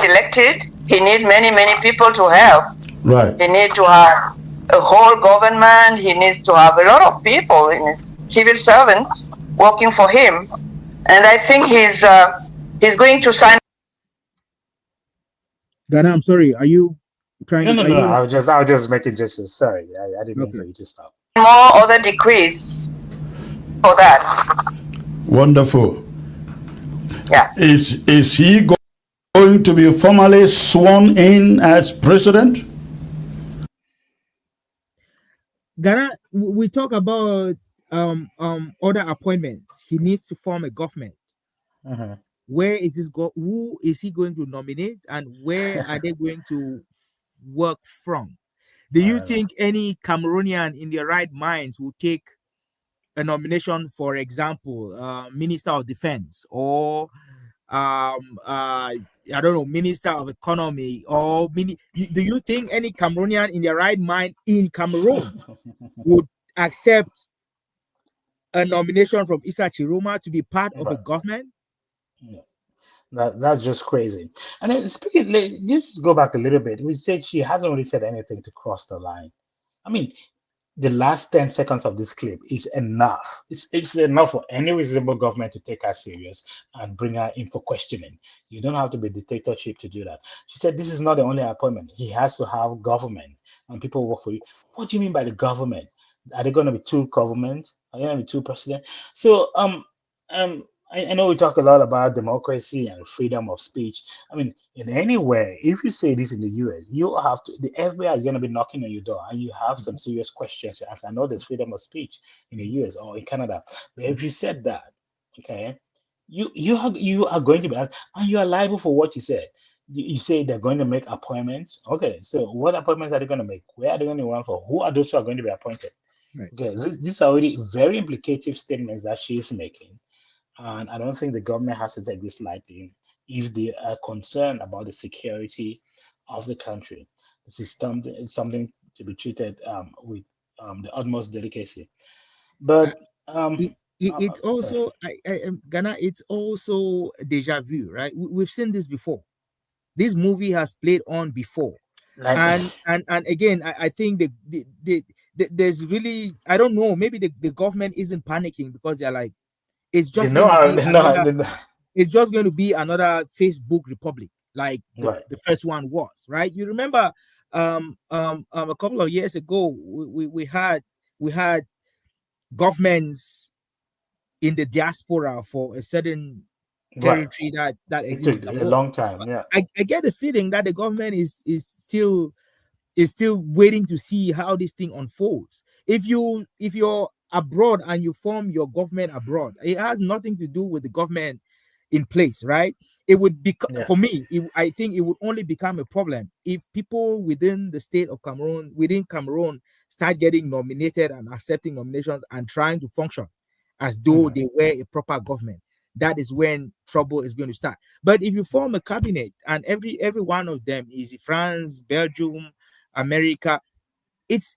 elected, he needs many people to help. Right. He needs to have a whole government. He needs to have a lot of people, civil servants, working for him. And I think he's going to sign Ghana, I'm sorry. Are you trying No, to? no, Are no. you I was just making gestures. Sorry, I didn't mean okay? for you to stop. more other decrees for that. Wonderful. Yeah. Is he going to be formally sworn in as president? Ghana, we talk about other appointments. He needs to form a government. Mhm. Where is this who is he going to nominate, and where are they going to work from? Do you Uh, think any Cameroonian in their right minds will take a nomination, for example, Minister of Defense, or I don't know, Minister of Economy, or do you think any Cameroonian in their right mind in Cameroon would accept a nomination from Issa Tchiroma to be part of a right. government? Yeah. That's just crazy. And then speaking, just go back a little bit. We said she hasn't really said anything to cross the line. I mean, the last 10 seconds of this clip is enough. It's enough for any reasonable government to take her serious and bring her in for questioning. You don't have to be dictatorship to do that. She said this is not the only appointment. He has to have government and people work for you. What do you mean by the government? Are there going to be two governments? Are there going to be two presidents? So I know we talk a lot about democracy and freedom of speech. I mean, in anywhere, if you say this in the US, you have to, the FBI is going to be knocking on your door and you have some serious questions to answer. I know there's freedom of speech in the US or in Canada, but if you said that, okay, you are going to be asked, and you are liable for what you said. You say they're going to make appointments. Okay, so what appointments are they going to make? Where are they going to run for? Who are those who are going to be appointed? Right. Okay, these are already very implicative statements that she's making. And I don't think the government has to take this lightly if they are concerned about the security of the country. This is something to be treated with the utmost delicacy. Uh, But it, it's sorry, also Ghana. It's also deja vu, right? We've seen this before. This movie has played on before, like and again, I think there's really, I don't know, maybe the government isn't panicking because they're like, it's they just know going to how be they know, another, it's just going to be another Facebook Republic like right. the first one was, right? You remember a couple of years ago we had governments in the diaspora for a certain Right. territory that It exists in took a Cameroon. long time. Yeah. I get the feeling that the government is still waiting to see how this thing unfolds. If you're abroad and you form your government abroad, it has nothing to do with the government in place, right? It would be, Yeah. for me, I think it would only become a problem if people within the state of Cameroon, within Cameroon, start getting nominated and accepting nominations and trying to function as though Mhm. they were a proper government. That is when trouble is going to start. But if you form a cabinet and every one of them is France, Belgium, America, it's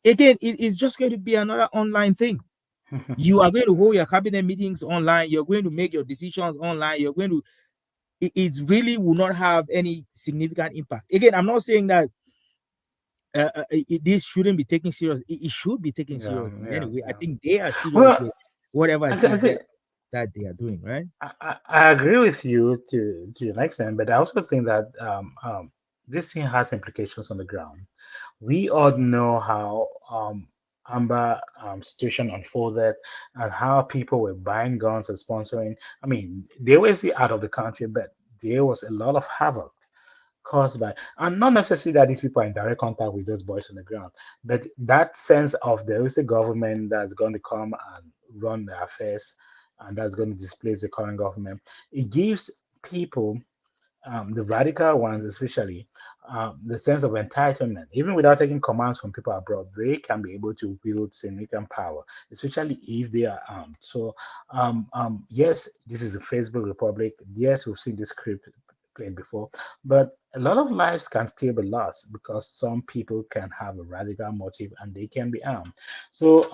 just going to be another online thing. You are going to hold your cabinet meetings online. You're going to make your decisions online. You're going to, it really will not have any significant impact. Again, I'm not saying that this shouldn't be taken serious. It should be taken Yeah. seriously Yeah. anyway. I Yeah. think they are serious Well, with whatever I, it th- I is think that they are doing, right? I agree with you to an extent, but I also think that this thing has implications on the ground. We all know how Amber situation unfolded and how people were buying guns and sponsoring. I mean, they were still out of the country, but there was a lot of havoc caused by, and not necessarily that these people are in direct contact with those boys on the ground, but that sense of there is a government that's going to come and run the affairs and that's going to displace the current government. It gives people, the radical ones especially, the sense of entitlement. Even without taking commands from people abroad, they can be able to wield significant power, especially if they are armed. So, yes, this is a Facebook Republic. Yes, we've seen this script played before, but a lot of lives can still be lost because some people can have a radical motive and they can be armed. So,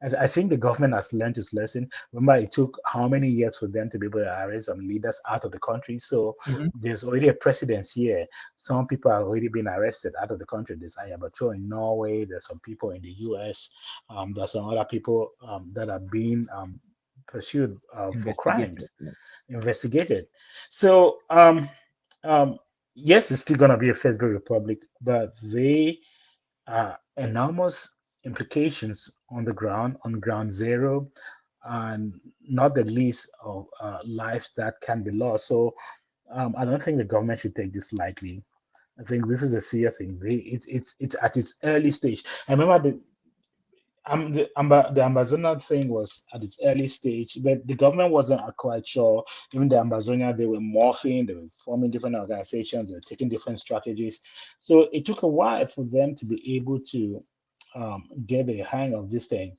I think the government has learned its lesson. Remember, it took how many years for them to be able to arrest some leaders out of the country. So Mhm. there's already a precedence here. Some people have already been arrested out of the country. There's Ayabacho in Norway. There's some people in the US. There's some other people that are being pursued for Investigated. crimes, investigated. So um, yes, it's still gonna be a Facebook Republic, but they enormous implications on ground zero, and not the least of lives that can be lost. So I don't think the government should take this lightly. I think this is a serious thing. It's at its early stage. I remember the Amazonia thing was at its early stage, but the government wasn't quite sure. Even the Amazonia, they were morphing, they were forming different organizations, they were taking different strategies. So it took a while for them to be able to get a hang of this thing,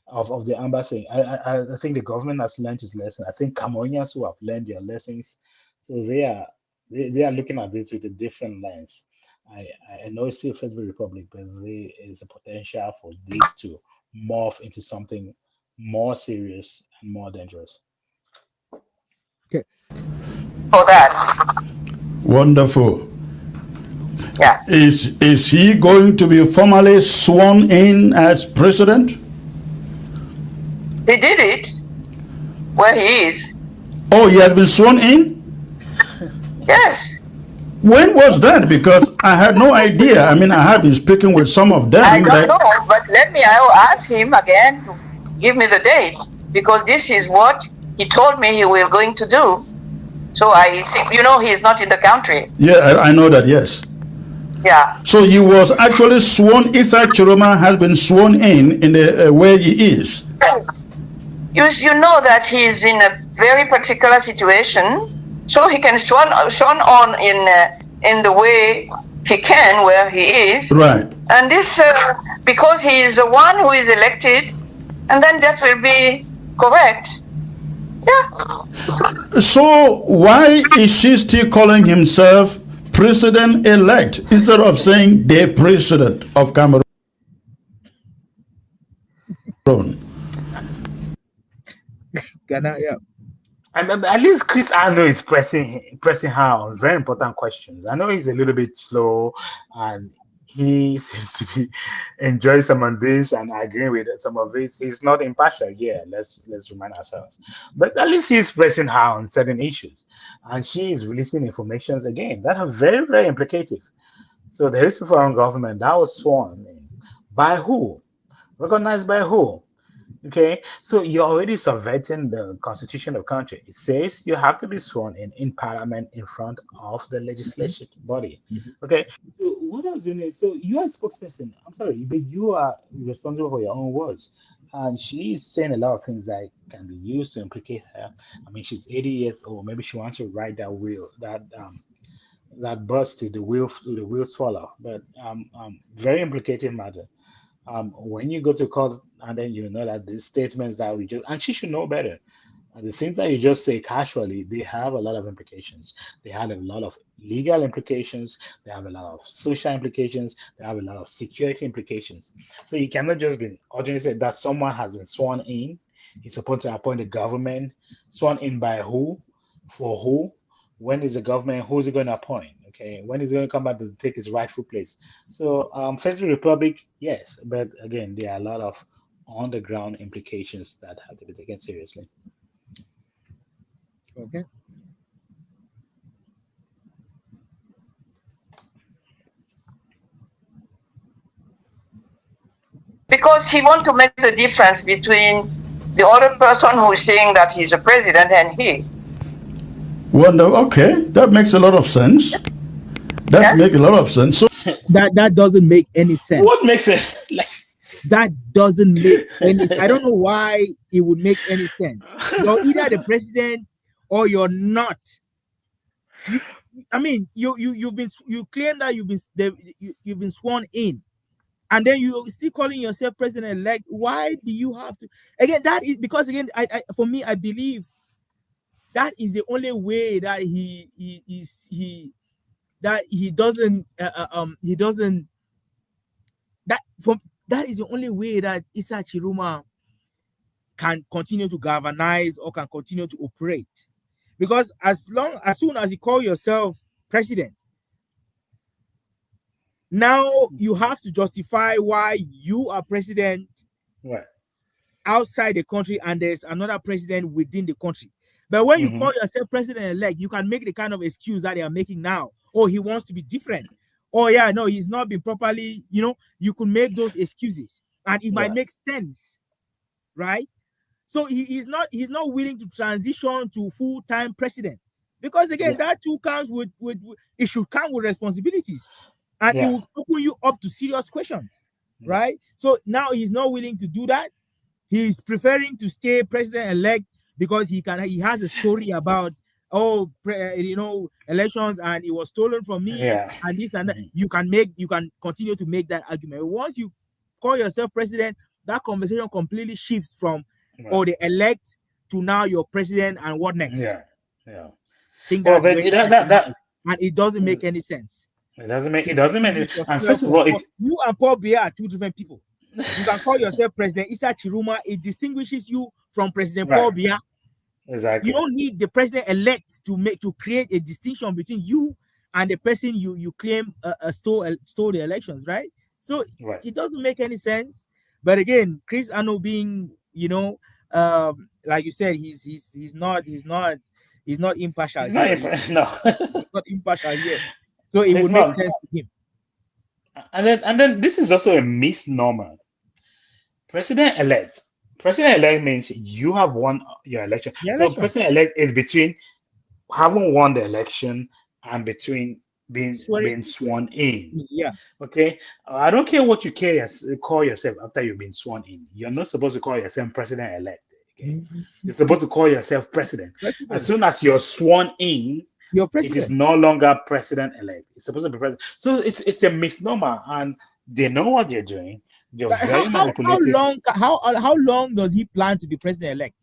of the Amber thing. I think the government has learned its lesson. I think Cameroonians who have learned their lessons, so they are looking at this with a different lens. I, I know it's still Facebook Republic, but there is a potential for this to morph into something more serious and more dangerous. Okay. For that. Wonderful. Yeah. Is he going to be formally sworn in as president? He did it where he is. Oh, he has been sworn in? Yes. When was that? Because I had no idea. I mean, I have been speaking with some of them. I don't know, but I will ask him again to give me the date, because this is what he told me he was going to do. So I think, he's not in the country. Yeah, I know that, yes. Yeah. So he was actually sworn, Issa Tchiroma has been sworn in the where he is. You know that he's in a very particular situation, so he can sworn on in the way he can where he is. Right. And this, because he is the one who is elected, and then that will be correct. Yeah. So why is she still calling himself president-elect instead of saying the president of Cameroon? Ghana, yeah. And at least Chris Ano is pressing her on very important questions. I know he's a little bit slow, and he seems to be enjoying some of this and agreeing with some of this. He's not impartial. Yeah, let's remind ourselves. But at least he's pressing her on certain issues, and she is releasing informations again that are very, very implicative. So there is a foreign government that was sworn in by who, recognized by who. Okay, so you're already subverting the constitution of the country. It says you have to be sworn in parliament in front of the legislative body. Okay, so what else do you need? So you are a spokesperson. I'm sorry, but you are responsible for your own words. And she is saying a lot of things that can be used to implicate her. I mean, she's 80 years old. Maybe she wants to write that will, that burst to the will swallow. But very implicating matter. When you go to court, and then you know that these statements that we just, and she should know better. And the things that you just say casually, they have a lot of implications. They have a lot of legal implications. They have a lot of social implications. They have a lot of security implications. So you cannot just be ordinarily say that someone has been sworn in. He's supposed to appoint a government. Sworn in by who? For who? When is the government? Who's he going to appoint? Okay, when is he going to come back to take his rightful place? So, Federal Republic, yes, but again, there are a lot of on-the-ground implications that have to be taken seriously. Okay. Because he wants to make the difference between the other person who is saying that he's a president and he. Wonder, okay, that makes a lot of sense. That makes a lot of sense. So that doesn't make any sense. What makes it like that doesn't make any sense. I don't know why it would make any sense. You're either the president or you're not. You claim that you've been sworn in, and then you're still calling yourself president-elect. Why do you have to? Again, that is because for me, I believe that is the only way that that is the only way that Issa Tchiroma can continue to galvanize or can continue to operate. Because as soon as you call yourself president, now you have to justify why you are president outside the country and there's another president within the country. But when you call yourself president-elect, you can make the kind of excuse that they are making now. Oh, he wants to be different. Oh, yeah, no, he's not been properly, you could make those excuses. And it might make sense, right? So he's not willing to transition to full-time president. Because, again, that too comes with it should come with responsibilities. And it will open you up to serious questions, right? So now he's not willing to do that. He's preferring to stay president-elect because he has a story about elections and it was stolen from me and this and that. You can continue to make that argument. Once you call yourself president, that conversation completely shifts from the elect to now you're president and what next? And it doesn't make any sense. It doesn't make any sense. And first of all, you and Paul Biya are two different people. You can call yourself President Issa Tchiroma. It distinguishes you from President Paul Biya. Exactly. You don't need the president-elect to create a distinction between you and the person you claim stole the elections, right? So it doesn't make any sense. But again, Chris Ano being, like you said, he's not impartial. He's not impartial here. So it would make sense to him. And then this is also a misnomer. President-elect President-elect means you have won your election. The So election. president-elect is between having won the election and between Swearing. being sworn in. Yeah. Okay, I don't care what you call yourself after you've been sworn in. You're not supposed to call yourself president-elect. Okay, you're supposed to call yourself president. As President. soon as you're sworn in, You're it is president. no longer president-elect. It's supposed to be president. So it's a misnomer, and they know what they're doing. They're very How manipulative. how long does he plan to be president elect?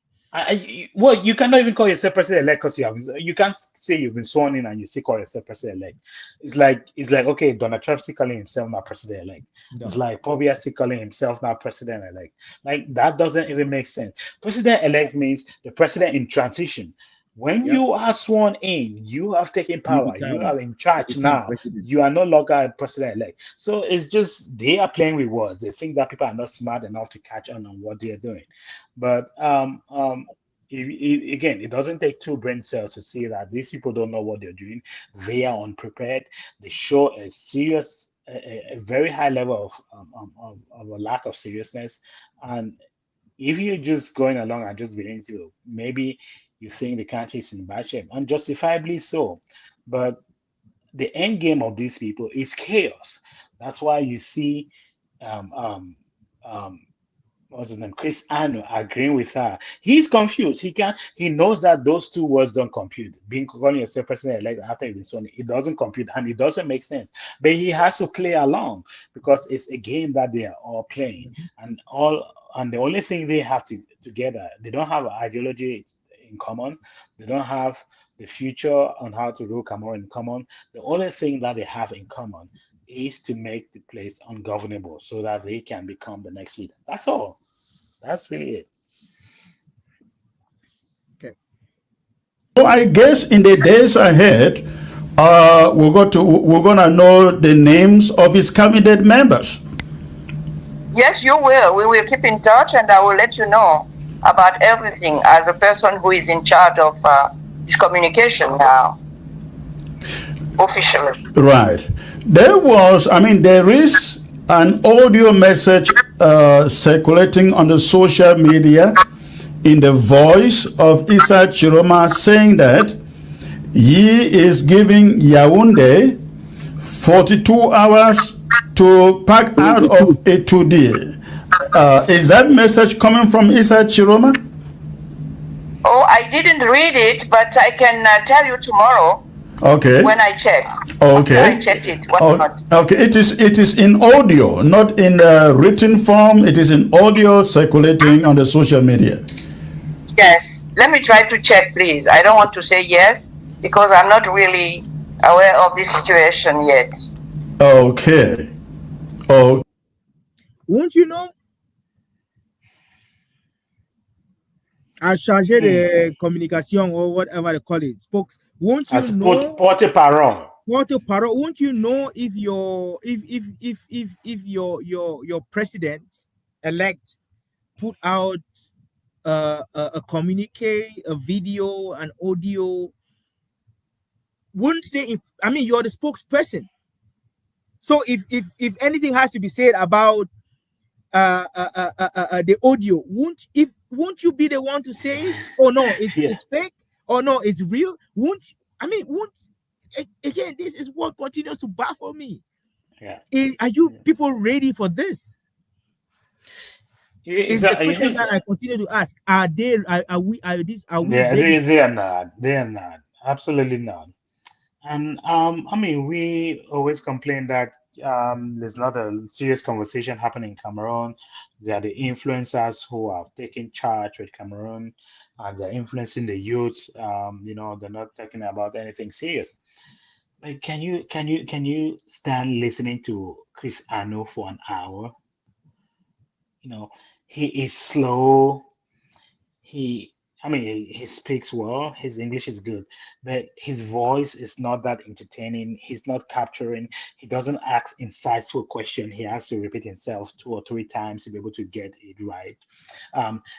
Well, you cannot even call yourself president-elect because you can't say you've been sworn in and you still call yourself president-elect. It's like okay, Donald Trump still calling himself now president-elect. No. It's like Pobia still calling himself now president-elect. Like that doesn't even make sense. President-elect means the president in transition. When Yeah. you are sworn in, you have taken power. You become- are in charge become now. president. You are no longer a president-elect. So it's just they are playing with words. They think that people are not smart enough to catch on what they are doing. But again, it doesn't take two brain cells to see that these people don't know what they're doing. They are unprepared. They show a serious, a very high level of a lack of seriousness. And if you're just going along and just beginning to, maybe you think the country is in bad shape, and justifiably so. But the end game of these people is chaos. That's why you see what's his name, Chris Anu agreeing with her. He's confused. He knows that those two words don't compute. Being calling yourself president-elect after you've been sworn, it doesn't compute and it doesn't make sense. But he has to play along because it's a game that they are all playing. And the only thing they have together, they don't have an ideology in common. They don't have the future on how to rule Cameroon in common. The only thing that they have in common is to make the place ungovernable so that they can become the next leader. That's all. That's really it. Okay. So I guess in the days ahead, we're gonna know the names of his cabinet members. Yes, you will. We will keep in touch, and I will let you know about everything as a person who is in charge of this communication now, officially. Right. There is an audio message circulating on the social media in the voice of Issa Tchiroma saying that he is giving Yaoundé 42 hours to pack out of a today. Is that message coming from Issa Tchiroma? Oh, I didn't read it, but I can tell you tomorrow. Okay. When I check. Okay. After I checked it. Okay. It is in audio, not in written form. It is in audio circulating on the social media. Yes. Let me try to check, please. I don't want to say yes because I'm not really aware of this situation yet. Okay. Oh. Won't you know? À charger de communication or whatever they call it. Won't you know? Porte-parole. Porte-parole. Won't you know if your president elect put out a communique, a video, an audio? Wouldn't they? You're the spokesperson. So if anything has to be said about the audio, won't you be the one to say it? Oh no, it's fake. Oh no, it's real. Again, this is what continues to baffle me. Yeah. Are you people ready for this? Is the question that I continue to ask. Are we ready? They are not. They are not. Absolutely not. And we always complain that there's not a serious conversation happening in Cameroon. There are the influencers who have taken charge with Cameroon, and they're influencing the youth. They're not talking about anything serious. But can you stand listening to Chris Anu for an hour? He is slow. He speaks well. His English is good, but his voice is not that entertaining. He's not capturing. He doesn't ask insightful question. He has to repeat himself 2 or 3 times to be able to get it right.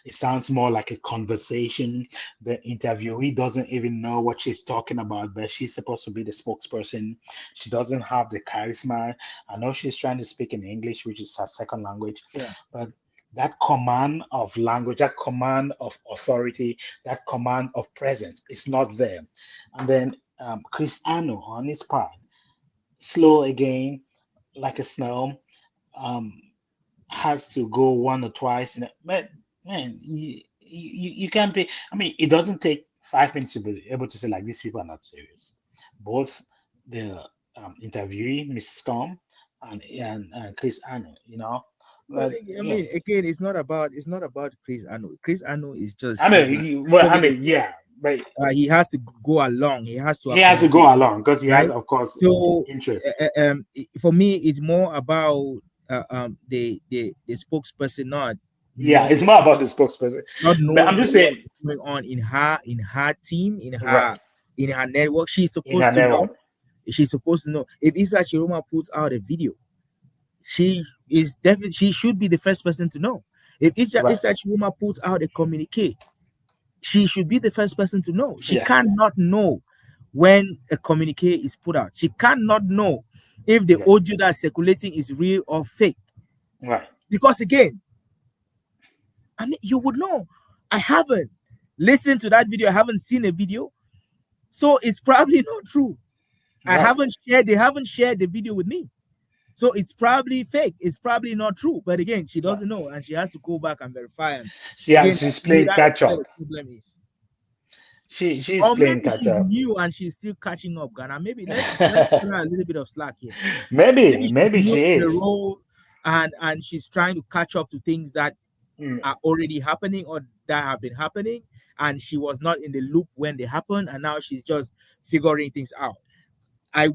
It sounds more like a conversation. The interviewee doesn't even know what she's talking about, but she's supposed to be the spokesperson. She doesn't have the charisma. I know she's trying to speak in English, which is her second language, but that command of language, that command of authority, that command of presence is not there. And then Chris Ano on his part, slow again, like a snail, um, has to go one or twice. Man, you can't be. I mean, it doesn't take 5 minutes to be able to say like these people are not serious. Both the interviewee, Mrs. Storm, and Chris Ano, Well, but I mean, again, it's not about Chris Ano. Chris Ano is I just mean, saying yeah, but he has to go along. He has to he has to accommodate, go along because he has, right? of course, So, interest. for me, it's more about the spokesperson not Yeah, it's knowing more about the spokesperson. not But I'm knowing just what saying, is going on in her team, right, in her network. She's in her supposed to know. network, She's supposed to know. If Issa Tchiroma puts out a video, she should be the first person to know. If right, Issa Tchiroma puts out a communique, she should be the first person to know. She yeah, cannot know when a communique is put out. She cannot know if the yeah, audio that's circulating is real or fake. right, Because again, I mean, you would know. I haven't listened to that video. I haven't seen a video, so it's probably not true. They haven't shared the video with me, so it's probably fake. It's probably not true. But again, she right. doesn't know, and she has to go back and verify. And Yeah, again, she's to me, playing that is catch where up. the problem is. She's Or playing maybe catch she's up. new and she's still catching up, Ghana. Maybe let's put her a little bit of slack here. Maybe she's Maybe new she to the is. role, and she's trying to catch up to things that Mm, are already happening or that have been happening, and she was not in the loop when they happened, and now she's just figuring things out. I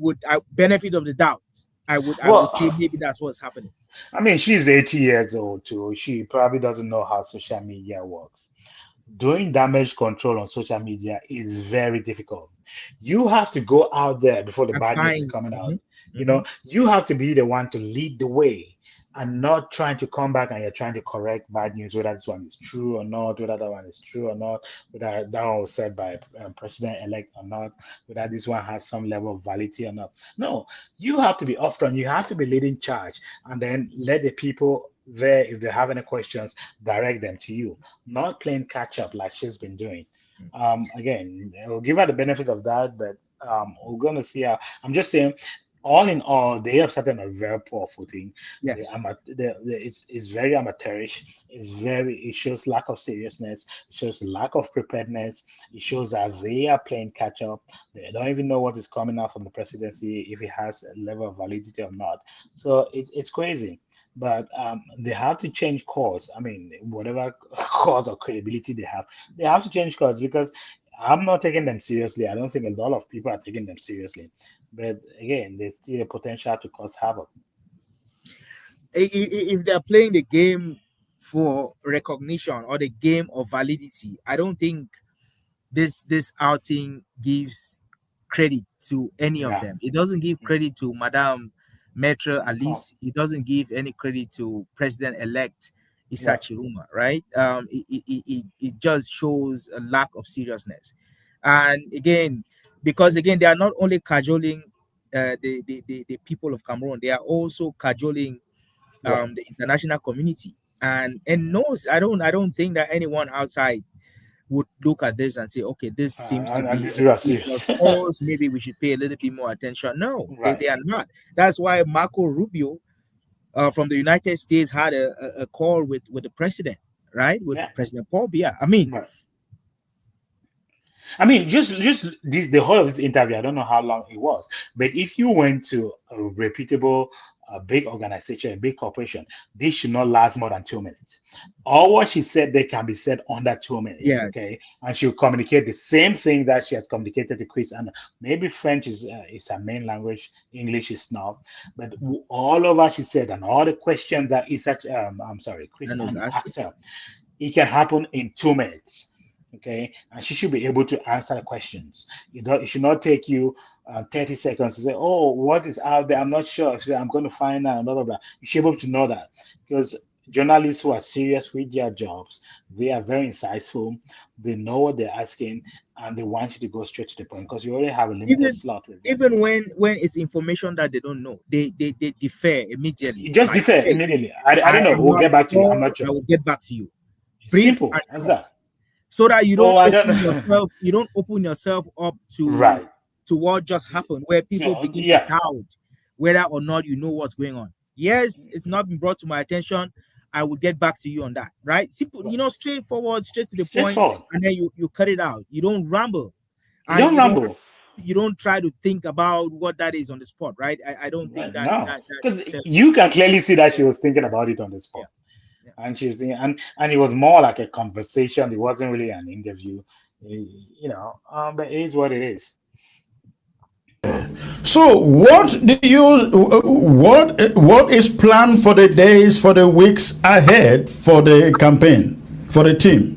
benefit of the doubt. I would say Well, maybe that's what's happening. I mean, she's 80 years old too. She probably doesn't know how social media works. Doing damage control on social media is very difficult. You have to go out there before the I bad news is find. coming out. Mhm. You have to be the one to lead the way and not trying to come back and you're trying to correct bad news, whether this one is true or not, whether that one is true or not, whether that one was said by president-elect or not, whether this one has some level of validity or not. No, you have to be upfront. You have to be leading charge and then let the people there, if they have any questions, direct them to you, not playing catch up like she's been doing. Again, we'll give her the benefit of that, but we're going to see how. I'm just saying, all in all, they have started on a very poor footing. Yes, It's very amateurish. It shows lack of seriousness. It shows lack of preparedness. It shows that they are playing catch up. They don't even know what is coming out from the presidency, if it has a level of validity or not. So it's crazy. But they have to change course. I mean, whatever cause or credibility they have to change course because I'm not taking them seriously. I don't think a lot of people are taking them seriously. But again, there's still a potential to cause havoc. if they're playing the game for recognition or the game of validity, I don't think this outing gives credit to any of Yeah. them. It doesn't give credit to Madame Maître Oh, Alice. It doesn't give any credit to President-elect Issa right. Tchiroma, right? It just shows a lack of seriousness. And again, because again, they are not only cajoling the people of Cameroon, they are also cajoling Right. the international community. And no, I don't think that anyone outside would look at this and say, okay, this seems to And be this a is serious serious. cause. Maybe we should pay a little bit more attention. No, they, Right. they are not. That's why Marco Rubio from the United States had a call with the president, right? With Yeah. President Paul Biya. I mean, Right. I mean, just the whole of this interview. I don't know how long it was, but if you went to a reputable, a big organization, a big corporation, this should not last more than 2 minutes. All what she said, they can be said under 2 minutes, yeah, okay? And she'll communicate the same thing that she has communicated to Chris. And maybe French is her main language, English is not. But all of what she said and all the questions that Chris and was Ann asking. asked her, it can happen in 2 minutes. Okay, and she should be able to answer the questions. It should not take you 30 seconds to say, "Oh, what is out there? I'm not sure." If you say, "I'm going to find out," blah blah blah, you should be able to know that because journalists who are serious with their jobs. They are very insightful. They know what they're asking, and they want you to go straight to the point because you already have a limited slot with them. Even when it's information that they don't know, they defer immediately. You just Like, defer hey, immediately. I don't know. am We'll not get back to you. I'm sure. not sure. I will get back to you. Brief Simple and as short, that. so that you Oh, don't I don't open know. yourself. You don't open yourself up Right. to what just happened, where people begin to Yeah. doubt whether or not you know what's going on. Yes, it's not been brought to my attention. I will get back to you on that. Right? Simple, straightforward, straight to the point, Straightforward. and then you cut it out. You don't ramble, You and don't ramble. you don't try to think about what that is on the spot. Right? I don't think that No, that because serves. you can clearly see that she was thinking about it on the spot. Yeah. And she was thinking, and it was more like a conversation. It wasn't really an interview, but it is what it is. So, what is planned for the days, for the weeks ahead for the campaign, for the team?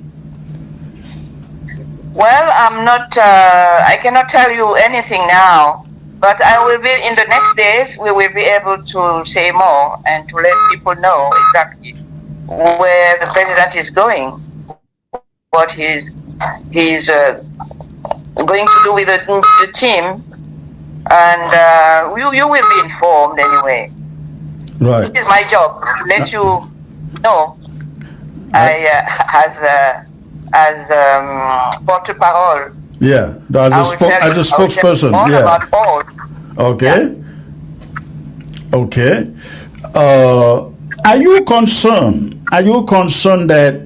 Well, I'm not, I cannot tell you anything now, but I will be, in the next days, we will be able to say more and to let people know exactly where the president is going, what he's going to do with the team, and you will be informed anyway. Right. This is my job, to let you know. As porte-parole. Yeah, as a spokesperson. All Yeah. about all. Okay. Yeah. Okay. Are you concerned? Are you concerned that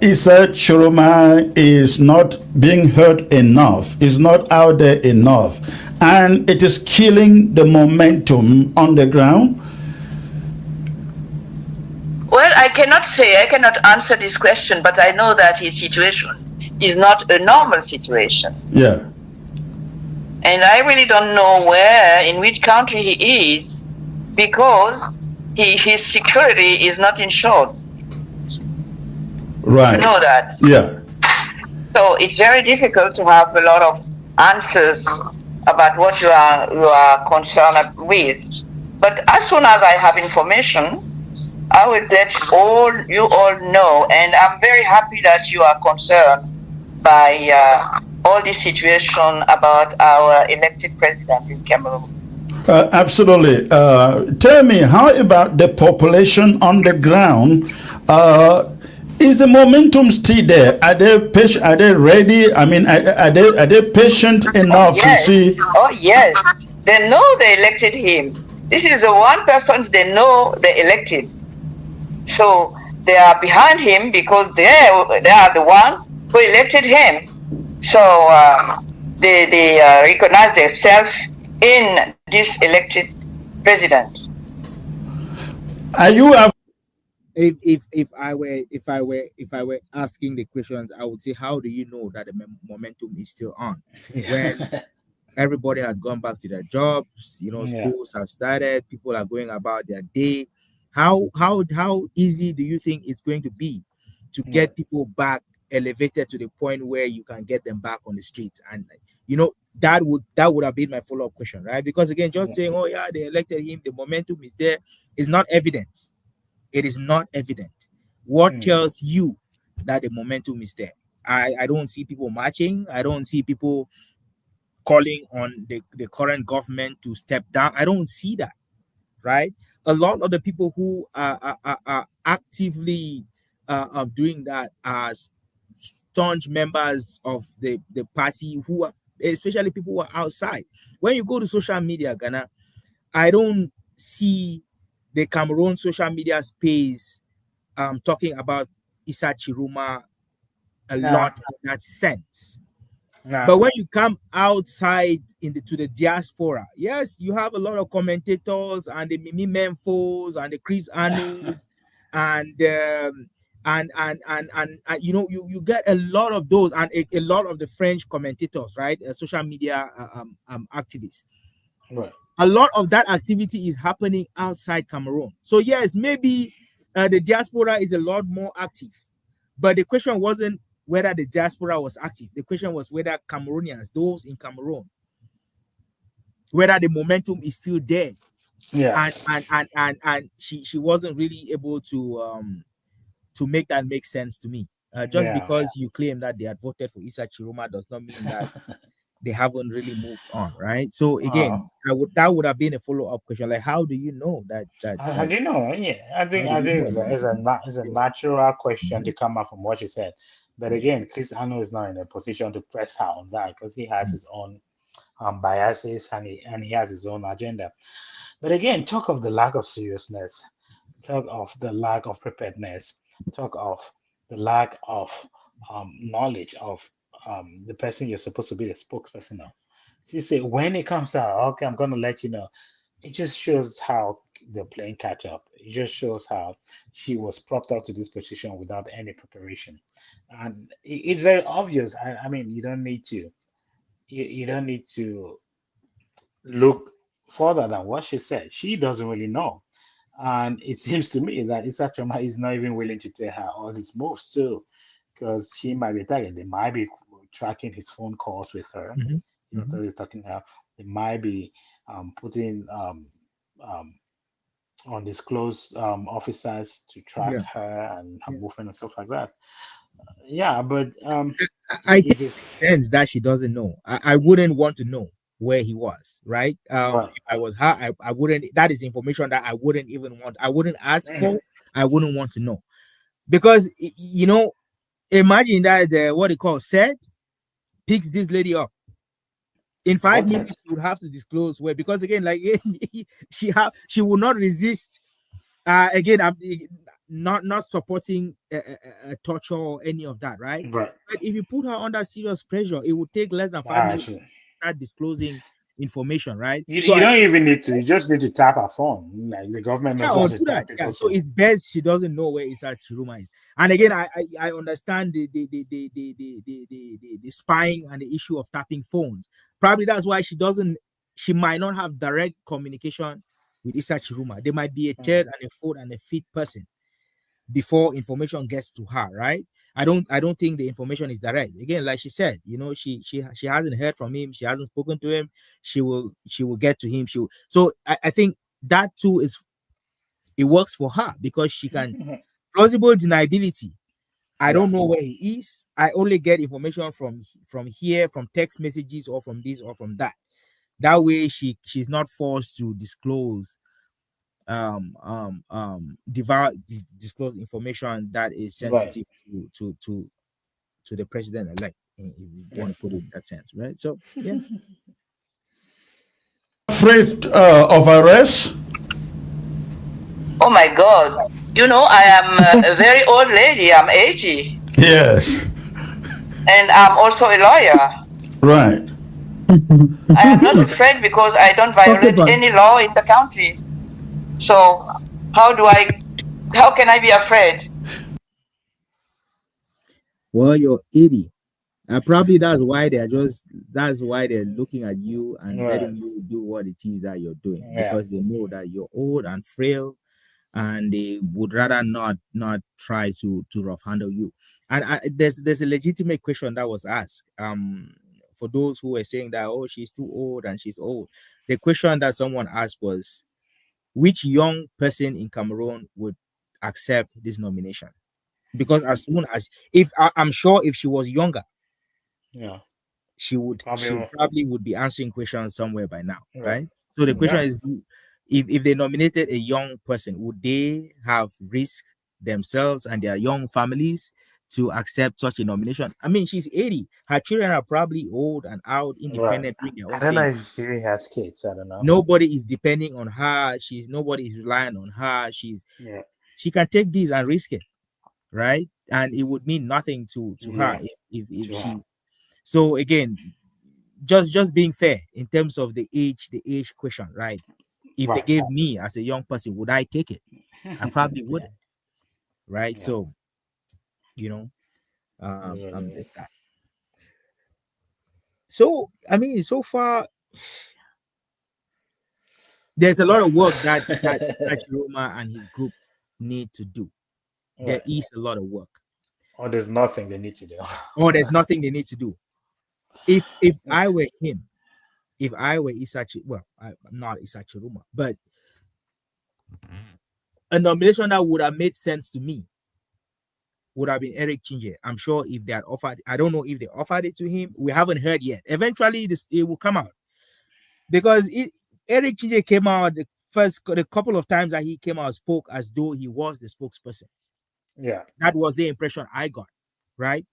Issa Tchiroma is not being heard enough, is not out there enough, and it is killing the momentum on the ground? Well, I cannot answer this question, but I know that his situation is not a normal situation. Yeah. And I really don't know in which country he is, because his security is not insured. Right. You know that. Yeah. So it's very difficult to have a lot of answers about what you are concerned with. But as soon as I have information, I will let you all know, and I'm very happy that you are concerned by all this situation about our elected president in Cameroon. Absolutely. Tell me, how about the population on the ground? Is the momentum still there? Are they patient? Are they ready? I mean, are they patient enough to see? Oh yes, they know they elected him. This is the one person they know they elected. So they are behind him because they are the one who elected him. So they recognize themselves in this elected president. Are you? If I were asking the questions, I would say, how do you know that the momentum is still on when everybody has gone back to their jobs? Schools have started, people are going about their day. How easy do you think it's going to be to get people back elevated to the point where you can get them back on the streets? And that would have been my follow-up question, right? Because again, just saying, oh yeah, they elected him, the momentum is there, is not evident. It is not evident. What tells you that the momentum is there? I don't see people marching. I don't see people calling on the current government to step down. I don't see that, right? A lot of the people who are actively doing that are staunch members of the party, who are, especially people who are outside. When you go to social media, Ghana, I don't see the Cameroon social media space talking about Issa Tchiroma a lot in that sense. But when you come outside to the diaspora, yes, you have a lot of commentators and the Mimi Memphos and the Chris Anus and you get a lot of those, and a lot of the French commentators, right? Social media activists. Right. A lot of that activity is happening outside Cameroon. So yes, maybe the diaspora is a lot more active, but the question wasn't whether the diaspora was active. The question was whether Cameroonians, those in Cameroon, whether the momentum is still there Yeah. And she wasn't really able to make that make sense to me. Just Yeah. because you claim that they had voted for Issa Chiroma does not mean that they haven't really moved on, right? So uh, again, that would have been a follow-up question, like how do you know I do know. Yeah, how do I you think know it's a natural question to come out from what she said. But again, Chris Ano is not in a position to press her on that because he has his own biases and he has his own agenda. But again, talk of the lack of seriousness, talk of the lack of preparedness, talk of the lack of knowledge of the person you're supposed to be the spokesperson of. She said, when it comes out, okay, I'm going to let you know. It just shows how they're playing catch up. It just shows how she was propped up to this position without any preparation. And it's very obvious. I mean, you don't need to look further than what she said. She doesn't really know. And it seems to me that Issa Choma is not even willing to tell her all his moves too, because she might be targeted. They might be tracking his phone calls with her. Mhm, You know, mhm. that he's talking to her. They might be putting um, undisclosed officers to track Yeah, her and her yeah. movement and stuff like that. Yeah, but I it think just it makes sense that she doesn't know. I wouldn't want to know where he was, right? right. If I was her, I wouldn't. That is information that I wouldn't even want. I wouldn't ask Mm, for. I wouldn't want to know because imagine that the what they call said picks this lady up in five what? minutes. You would have to disclose where because again, like she will not resist. Again, I'm not supporting torture or any of that, right? Right. But if you put her under serious pressure, it would take less than 5 minutes Actually, to start disclosing information, right? So you don't even need to. You just need to tap her phone. Like the government yeah, knows how or to do that. tap Yeah. people's So phone. it's best she doesn't know where Issa Chiroma is. And again, I understand the spying and the issue of tapping phones. Probably that's why she might not have direct communication with Issa Chiroma. There might be a Mm. third and a fourth and a fifth person before information gets to her, right? I don't think the information is direct. Again, like she said, she hasn't heard from him, she hasn't spoken to him. She will get to him. So I think that too is it works for her because she can plausible deniability. I Yeah. don't know where he is. I only get information from here, from text messages, or from this or from that. That way, she's not forced to disclose disclose information that is Right. sensitive to the president elect, if you Yeah. want to put it in that sense, right? So yeah. Afraid of arrest? Oh my God. I am a very old lady. I'm 80. Yes. And I'm also a lawyer. Right. I am not afraid because I don't violate any law in the county. So how can I be afraid? Well, you're 80. Probably that's why they're looking at you and Right. letting you do what it is that you're doing, Yeah. because they know that you're old and frail, and they would rather not try to rough handle you. And there's a legitimate question that was asked for those who were saying that, oh, she's too old and she's old. The question that someone asked was, which young person in Cameroon would accept this nomination? Because as soon as, if I'm sure if she was younger, Yeah. she Probably probably would be answering questions somewhere by now, right. right? So the question Yeah. is, if they nominated a young person, would they have risk themselves and their young families to accept such a nomination? I mean, she's 80. Her children are probably old and out, Right. independent, doing their I own don't know thing. if she has kids. I don't know. Nobody is depending on her. Nobody is relying on her. Yeah. She can take this and risk it, right? And it would mean nothing to her Yeah. if To her. she. So again, just being fair in terms of the age question, right? If they Right. gave me as a young person, would I take it? I probably Yeah. wouldn't, right? Yeah. So you know, That's what it there's is. that. So I mean, so far there's a lot of work that Issa Chiroma and his group need to do. There Right. is a lot of work, Or there's nothing they need to do. or there's nothing they need to do. If I were him, if I were well, I'm not Issa Chiroma, but a nomination that would have made sense to me would have been Eric Chinje. I'm sure if they had offered, I don't know if they offered it to him. We haven't heard yet. Eventually, it will come out because Eric Chinje came out the couple of times that he came out, spoke as though he was the spokesperson. Yeah. That was the impression I got, right?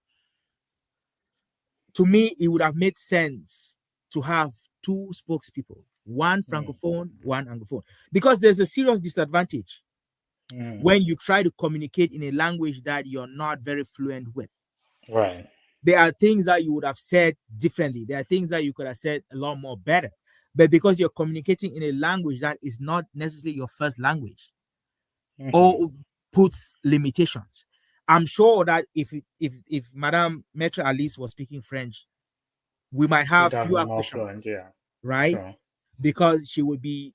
To me, it would have made sense to have two spokespeople, one francophone, one anglophone, because there's a serious disadvantage when you try to communicate in a language that you're not very fluent with. Right. There are things that you would have said differently. There are things that you could have said a lot more better. But because you're communicating in a language that is not necessarily your first language, or puts limitations. I'm sure that if Madame Maître Alice was speaking French, we might have fewer questions, right? Sure. Because she would be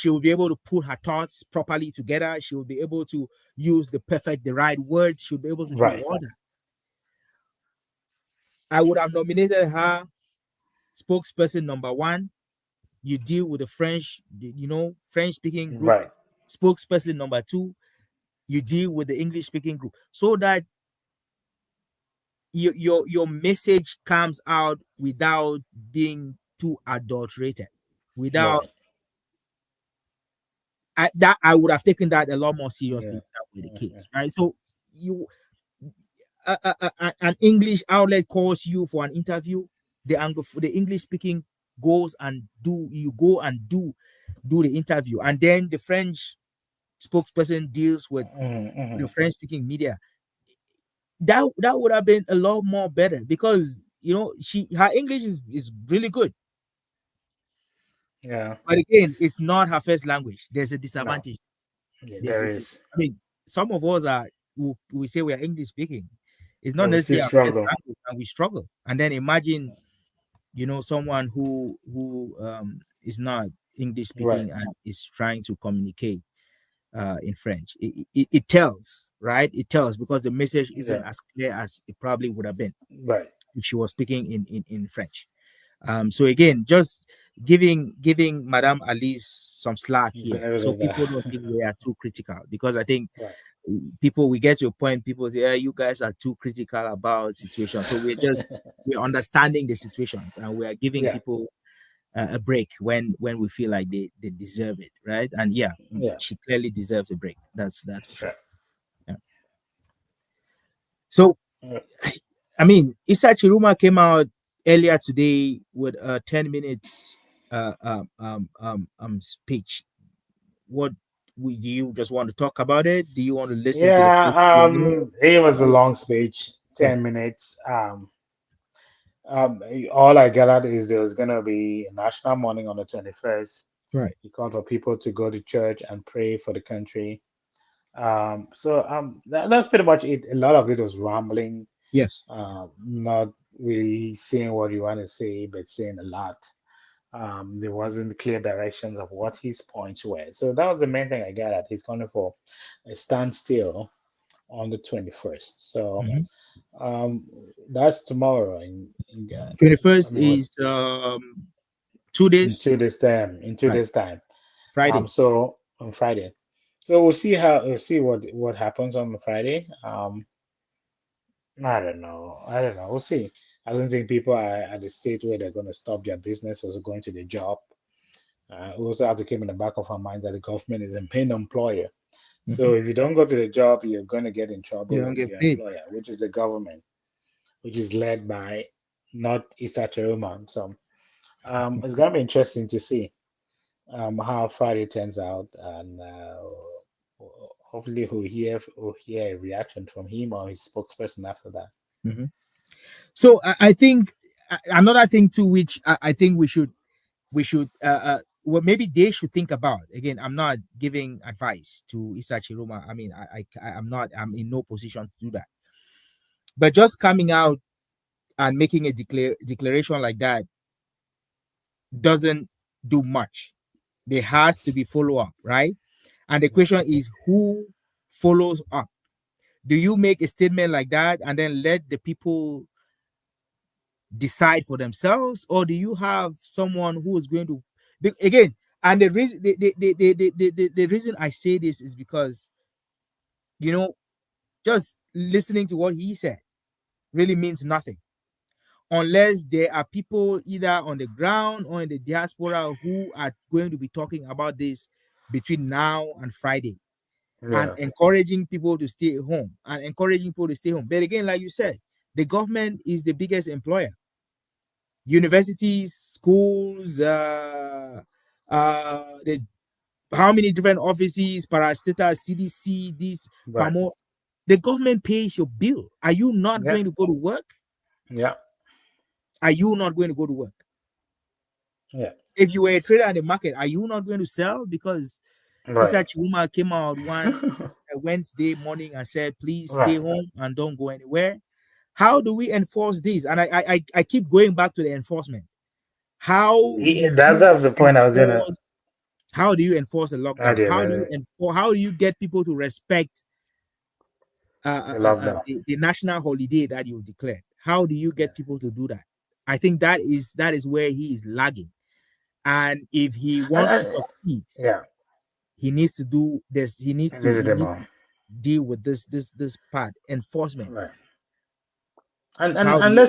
able to put her thoughts properly together. She would be able to use the right words. She would be able to do all that. I would have nominated her spokesperson number 1. You deal with the French, French speaking group. Right. Spokesperson number 2, you deal with the English speaking group, so that your message comes out without being too adulterated, without I would have taken that a lot more seriously. That would be the case, right? So an English outlet calls you for an interview, the English speaking goes and do the interview, and then the French spokesperson deals with the French speaking media. That would have been a lot more better, because her English is really good. Yeah. But again, it's not her first language. There's a disadvantage. No. Yeah, there is. I mean, some of us we say we are English speaking. It's not necessarily our first language, and we struggle. And then imagine, someone who is not English speaking and is trying to communicate in French. It tells, right? It tells, because the message isn't as clear as it probably would have been if she was speaking in French. So again, just giving Madame Alice some slack here, so people don't think we are too critical, because I think we get to a point, people say, you guys are too critical about situations. So we're understanding the situations, and we are giving people a break when we feel like they deserve it, right? And she clearly deserves a break. That's for sure. Yeah. So, I mean, Issa Tchiroma came out earlier today with a 10 minutes speech. What do you just want to talk about it? Do you want to listen to the it was a long speech, 10 minutes. All I gathered is there was gonna be a national mourning on the 21st. Right. He called for people to go to church and pray for the country. That's pretty much it. A lot of it was rambling. Yes. Not really saying what you want to say, but saying a lot. There wasn't clear directions of what his points were. So that was the main thing I got at. He's calling for a standstill on the 21st. So that's tomorrow. 21st is 2 days. In 2 days time. In 2 days time. Friday. So on Friday. So we'll see what happens on Friday. I don't know. We'll see. I don't think people are at the state where they're going to stop their business or going to their job. We also have to keep in the back of our mind that the government is a paying employer. So if you don't go to the job, you're going to get in trouble with your employer, which is the government, which is led by not Issa Tchiroma. So it's going to be interesting to see how Friday turns out, and hopefully we'll hear a reaction from him or his spokesperson after that. So I think another thing too, which I think we should well, maybe they should think about. Again, I'm not giving advice to Issa Tchiroma. I mean, I'm in no position to do that. But just coming out and making a declaration like that doesn't do much. There has to be follow-up, right? And the question is, who follows up? Do you make a statement like that and then let the people decide for themselves, or do you have someone who is going to? Again, And the reason the reason I say this is because, you know, just listening to what he said really means nothing unless there are people either on the ground or in the diaspora who are going to be talking about this between now and Friday, and Yeah. encouraging people to stay home and encouraging people to stay home. But again, like you said, the government is the biggest employer. Universities, schools, the how many different offices, parastatal, CDC, this, Right. PAMO, the government pays your bill. Are you not Yeah. going to go to work? Yeah. Are you not going to go to work? Yeah. If you were a trader in the market, are you not going to sell? Because Issa Right. Tchiroma came out one Wednesday morning and said, please stay Right. home and don't go anywhere. How do we enforce this? And I keep going back to the enforcement. How do you That's the point I was gonna. enforce? How do you enforce a lockdown? Idea, man. How do you get people to respect The lockdown. the national holiday that you've declared? How do you Yeah. get people to do that? I think that is where he is lagging. And if he wants to And, succeed, yeah. he needs to do this. Visit He them needs all. to deal with this part, enforcement. Right. And How do and you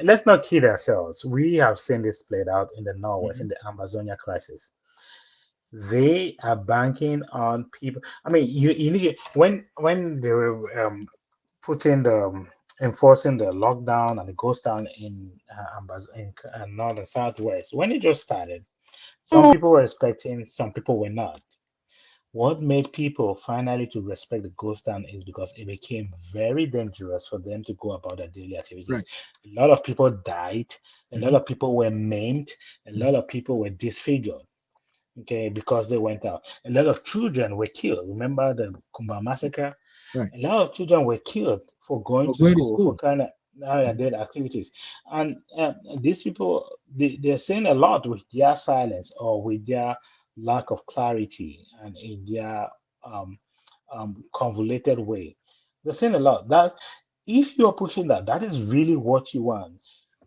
let's not kid ourselves. We have seen this played out in the Northwest Mhm. in the Amazonia crisis. They are banking on people. I mean, you need when they were putting the enforcing the lockdown and the ghost town in north and southwest. When it just started, some people were respecting, some people were not. What made people finally to respect the ghost town is because it became very dangerous for them to go about their daily activities. right? A lot of people died, a lot Mhm, of people were maimed, a lot mhm. of people were disfigured, okay, because they went out. A lot of children were killed. Remember the Kumba massacre? Right. A lot of children were killed for going For to going to school for school. kind of Mhm, their activities. And these people, they're saying a lot with their silence or with their lack of clarity and in their um, convoluted way. They're saying a lot. That if you're pushing that, that is really what you want.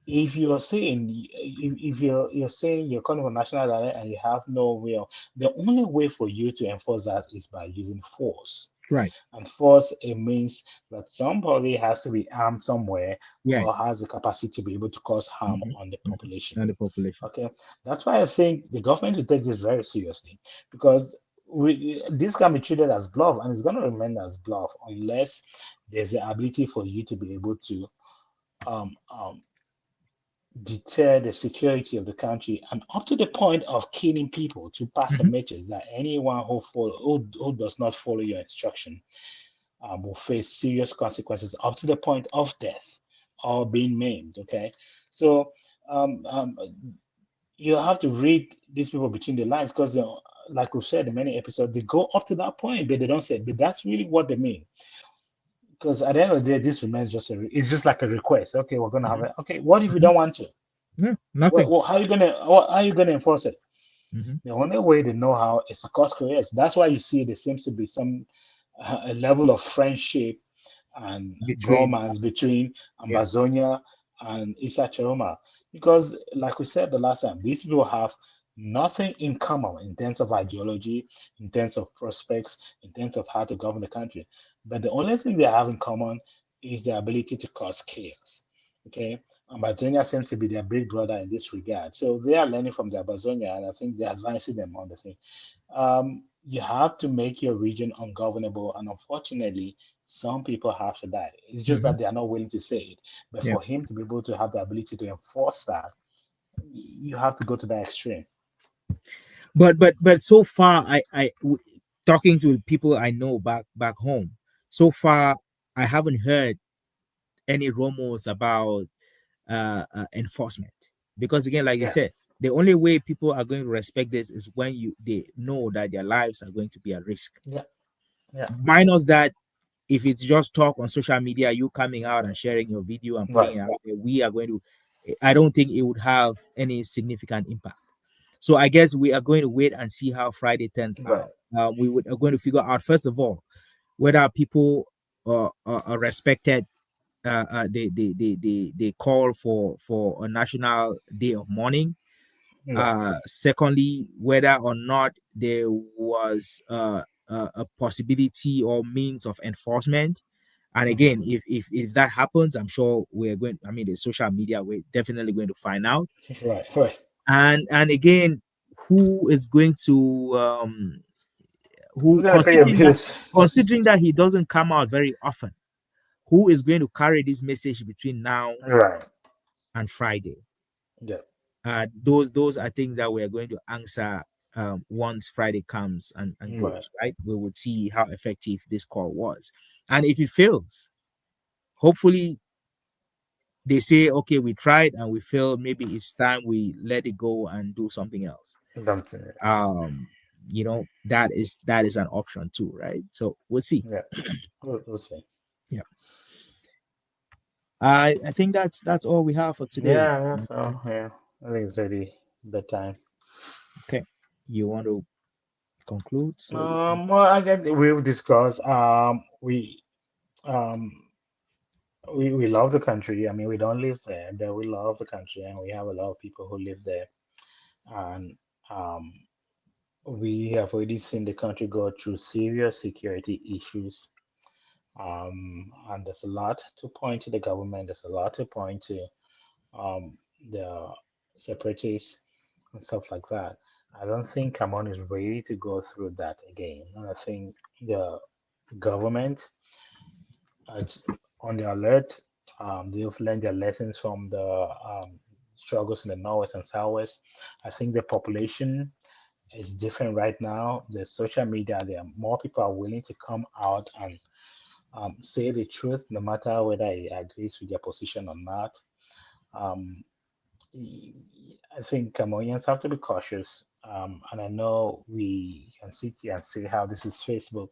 If you're saying if you're saying you're calling for national dialogue and you have no will, the only way for you to enforce that is by using force. right. And force, it means that somebody has to be armed somewhere Yeah. or has the capacity to be able to cause harm Mhm, on the mhm. population. And the population. Okay, that's why I think the government should take this very seriously because this can be treated as bluff and it's going to remain as bluff unless there's the ability for you to be able to um, um, deter the security of the country and up to the point of killing people to pass a Mhm. message that anyone who does not follow your instruction will face serious consequences up to the point of death or being maimed. Okay, so um, um, you have to read these people between the lines because, like we've said in many episodes, they go up to that point, but they don't say. But that's really what they mean. Because at the end of the day, this remains just it's just like a request. Okay, we're gonna have Mhm, it. Okay, what if you mhm. don't want to? Yeah. Nothing. How are you gonna enforce it? Mhm, The only way they know how is a cost creates. That's why you see there seems to be some a level of friendship and between bromance between yeah. Amazonia and Issa Tchiroma. Because, like we said the last time, these people have nothing in common in terms of ideology, in terms of prospects, in terms of how to govern the country. But the only thing they have in common is the ability to cause chaos. Okay. Amazonia seems to be their big brother in this regard. So they are learning from the Amazonia, and I think they're advising them on the thing. You have to make your region ungovernable, and unfortunately, some people have to die. It's just Mhm, that they are not willing to say it. But yeah. for him to be able to have the ability to enforce that, you have to go to that extreme. But so far, talking to people I know back home, so far I haven't heard any rumors about enforcement. Because again, like you Yeah, said, the only way people are going to respect this is when they know that their lives are going to be at risk. yeah, yeah. Minus that, if it's just talk on social media, you coming out and sharing your video and putting Right, it out there, we are going to. I don't think it would have any significant impact. So I guess we are going to wait and see how Friday turns right, out. Are going to figure out first of all whether people are respected. They call for a national day of mourning, Secondly, whether or not there was a possibility or means of enforcement. And again, if that happens, I'm sure we're going. I mean, the social media, we're definitely going to find out. Right. And again, who is going to Who's gonna pay your bills? considering that he doesn't come out very often, who is going to carry this message between now Right. and Friday? Yeah. Those are things that we are going to answer once Friday comes and goes, right? We would see how effective this call was. And if it fails, hopefully they say, okay, we tried and we failed. Maybe it's time we let it go and do something else. That is an option too, right? So we'll see. Yeah, we'll see. Yeah. I think that's all we have for today. Yeah, that's all. Yeah, I think it's already bedtime. Okay, you want to conclude? Well, I guess we'll discuss. We love the country. I mean, we don't live there, but we love the country, and we have a lot of people who live there, and we have already seen the country go through serious security issues. And there's a lot to point to the government. There's a lot to point to the separatists and stuff like that. I don't think Cameroon is ready to go through that again. And I think the government is on the alert. They've learned their lessons from the struggles in the Northwest and Southwest. I think the population is different right now. The social media, there are more people are willing to come out and say the truth, no matter whether it agrees with their position or not. Um, I think Cameroonians have to be cautious. And I know we can sit here and say how this is Facebook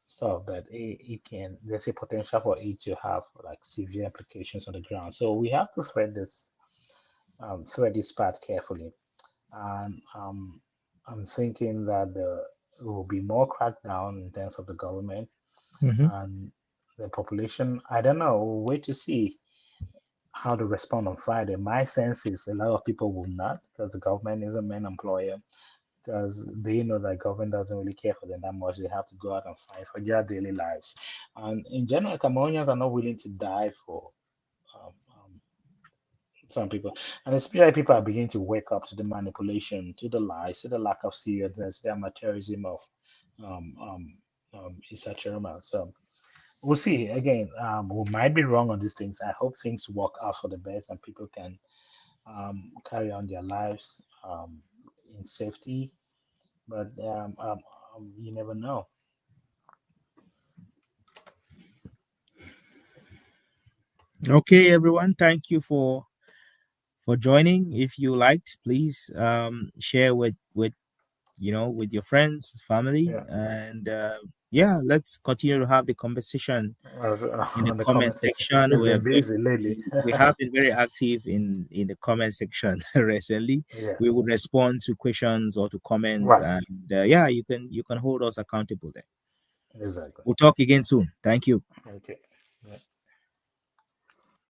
stuff, but there's a potential for it to have like severe implications on the ground. So we have to thread this part carefully. And I'm thinking that there will be more crackdown in terms of the government and the population. I don't know. We'll wait to see how to respond on Friday. My sense is a lot of people will not, because the government is a main employer, because they know that government doesn't really care for them that much. They have to go out and fight for their daily lives. And in general, Cameroonians are not willing to die for some people. And especially people are beginning to wake up to the manipulation, to the lies, to the lack of seriousness, the amateurism of Issa Tchiroma. So we'll see. Again, we might be wrong on these things. I hope things work out for the best and people can carry on their lives in safety. But you never know. Okay, everyone. Thank you for joining. If you liked, please share with your friends, family, and let's continue to have the conversation in the comment section. It's been busy lately. We have been very active in the comment section recently. Yeah. We would respond to questions or to comments, and you can hold us accountable there. Exactly. We'll talk again soon. Thank you. Okay.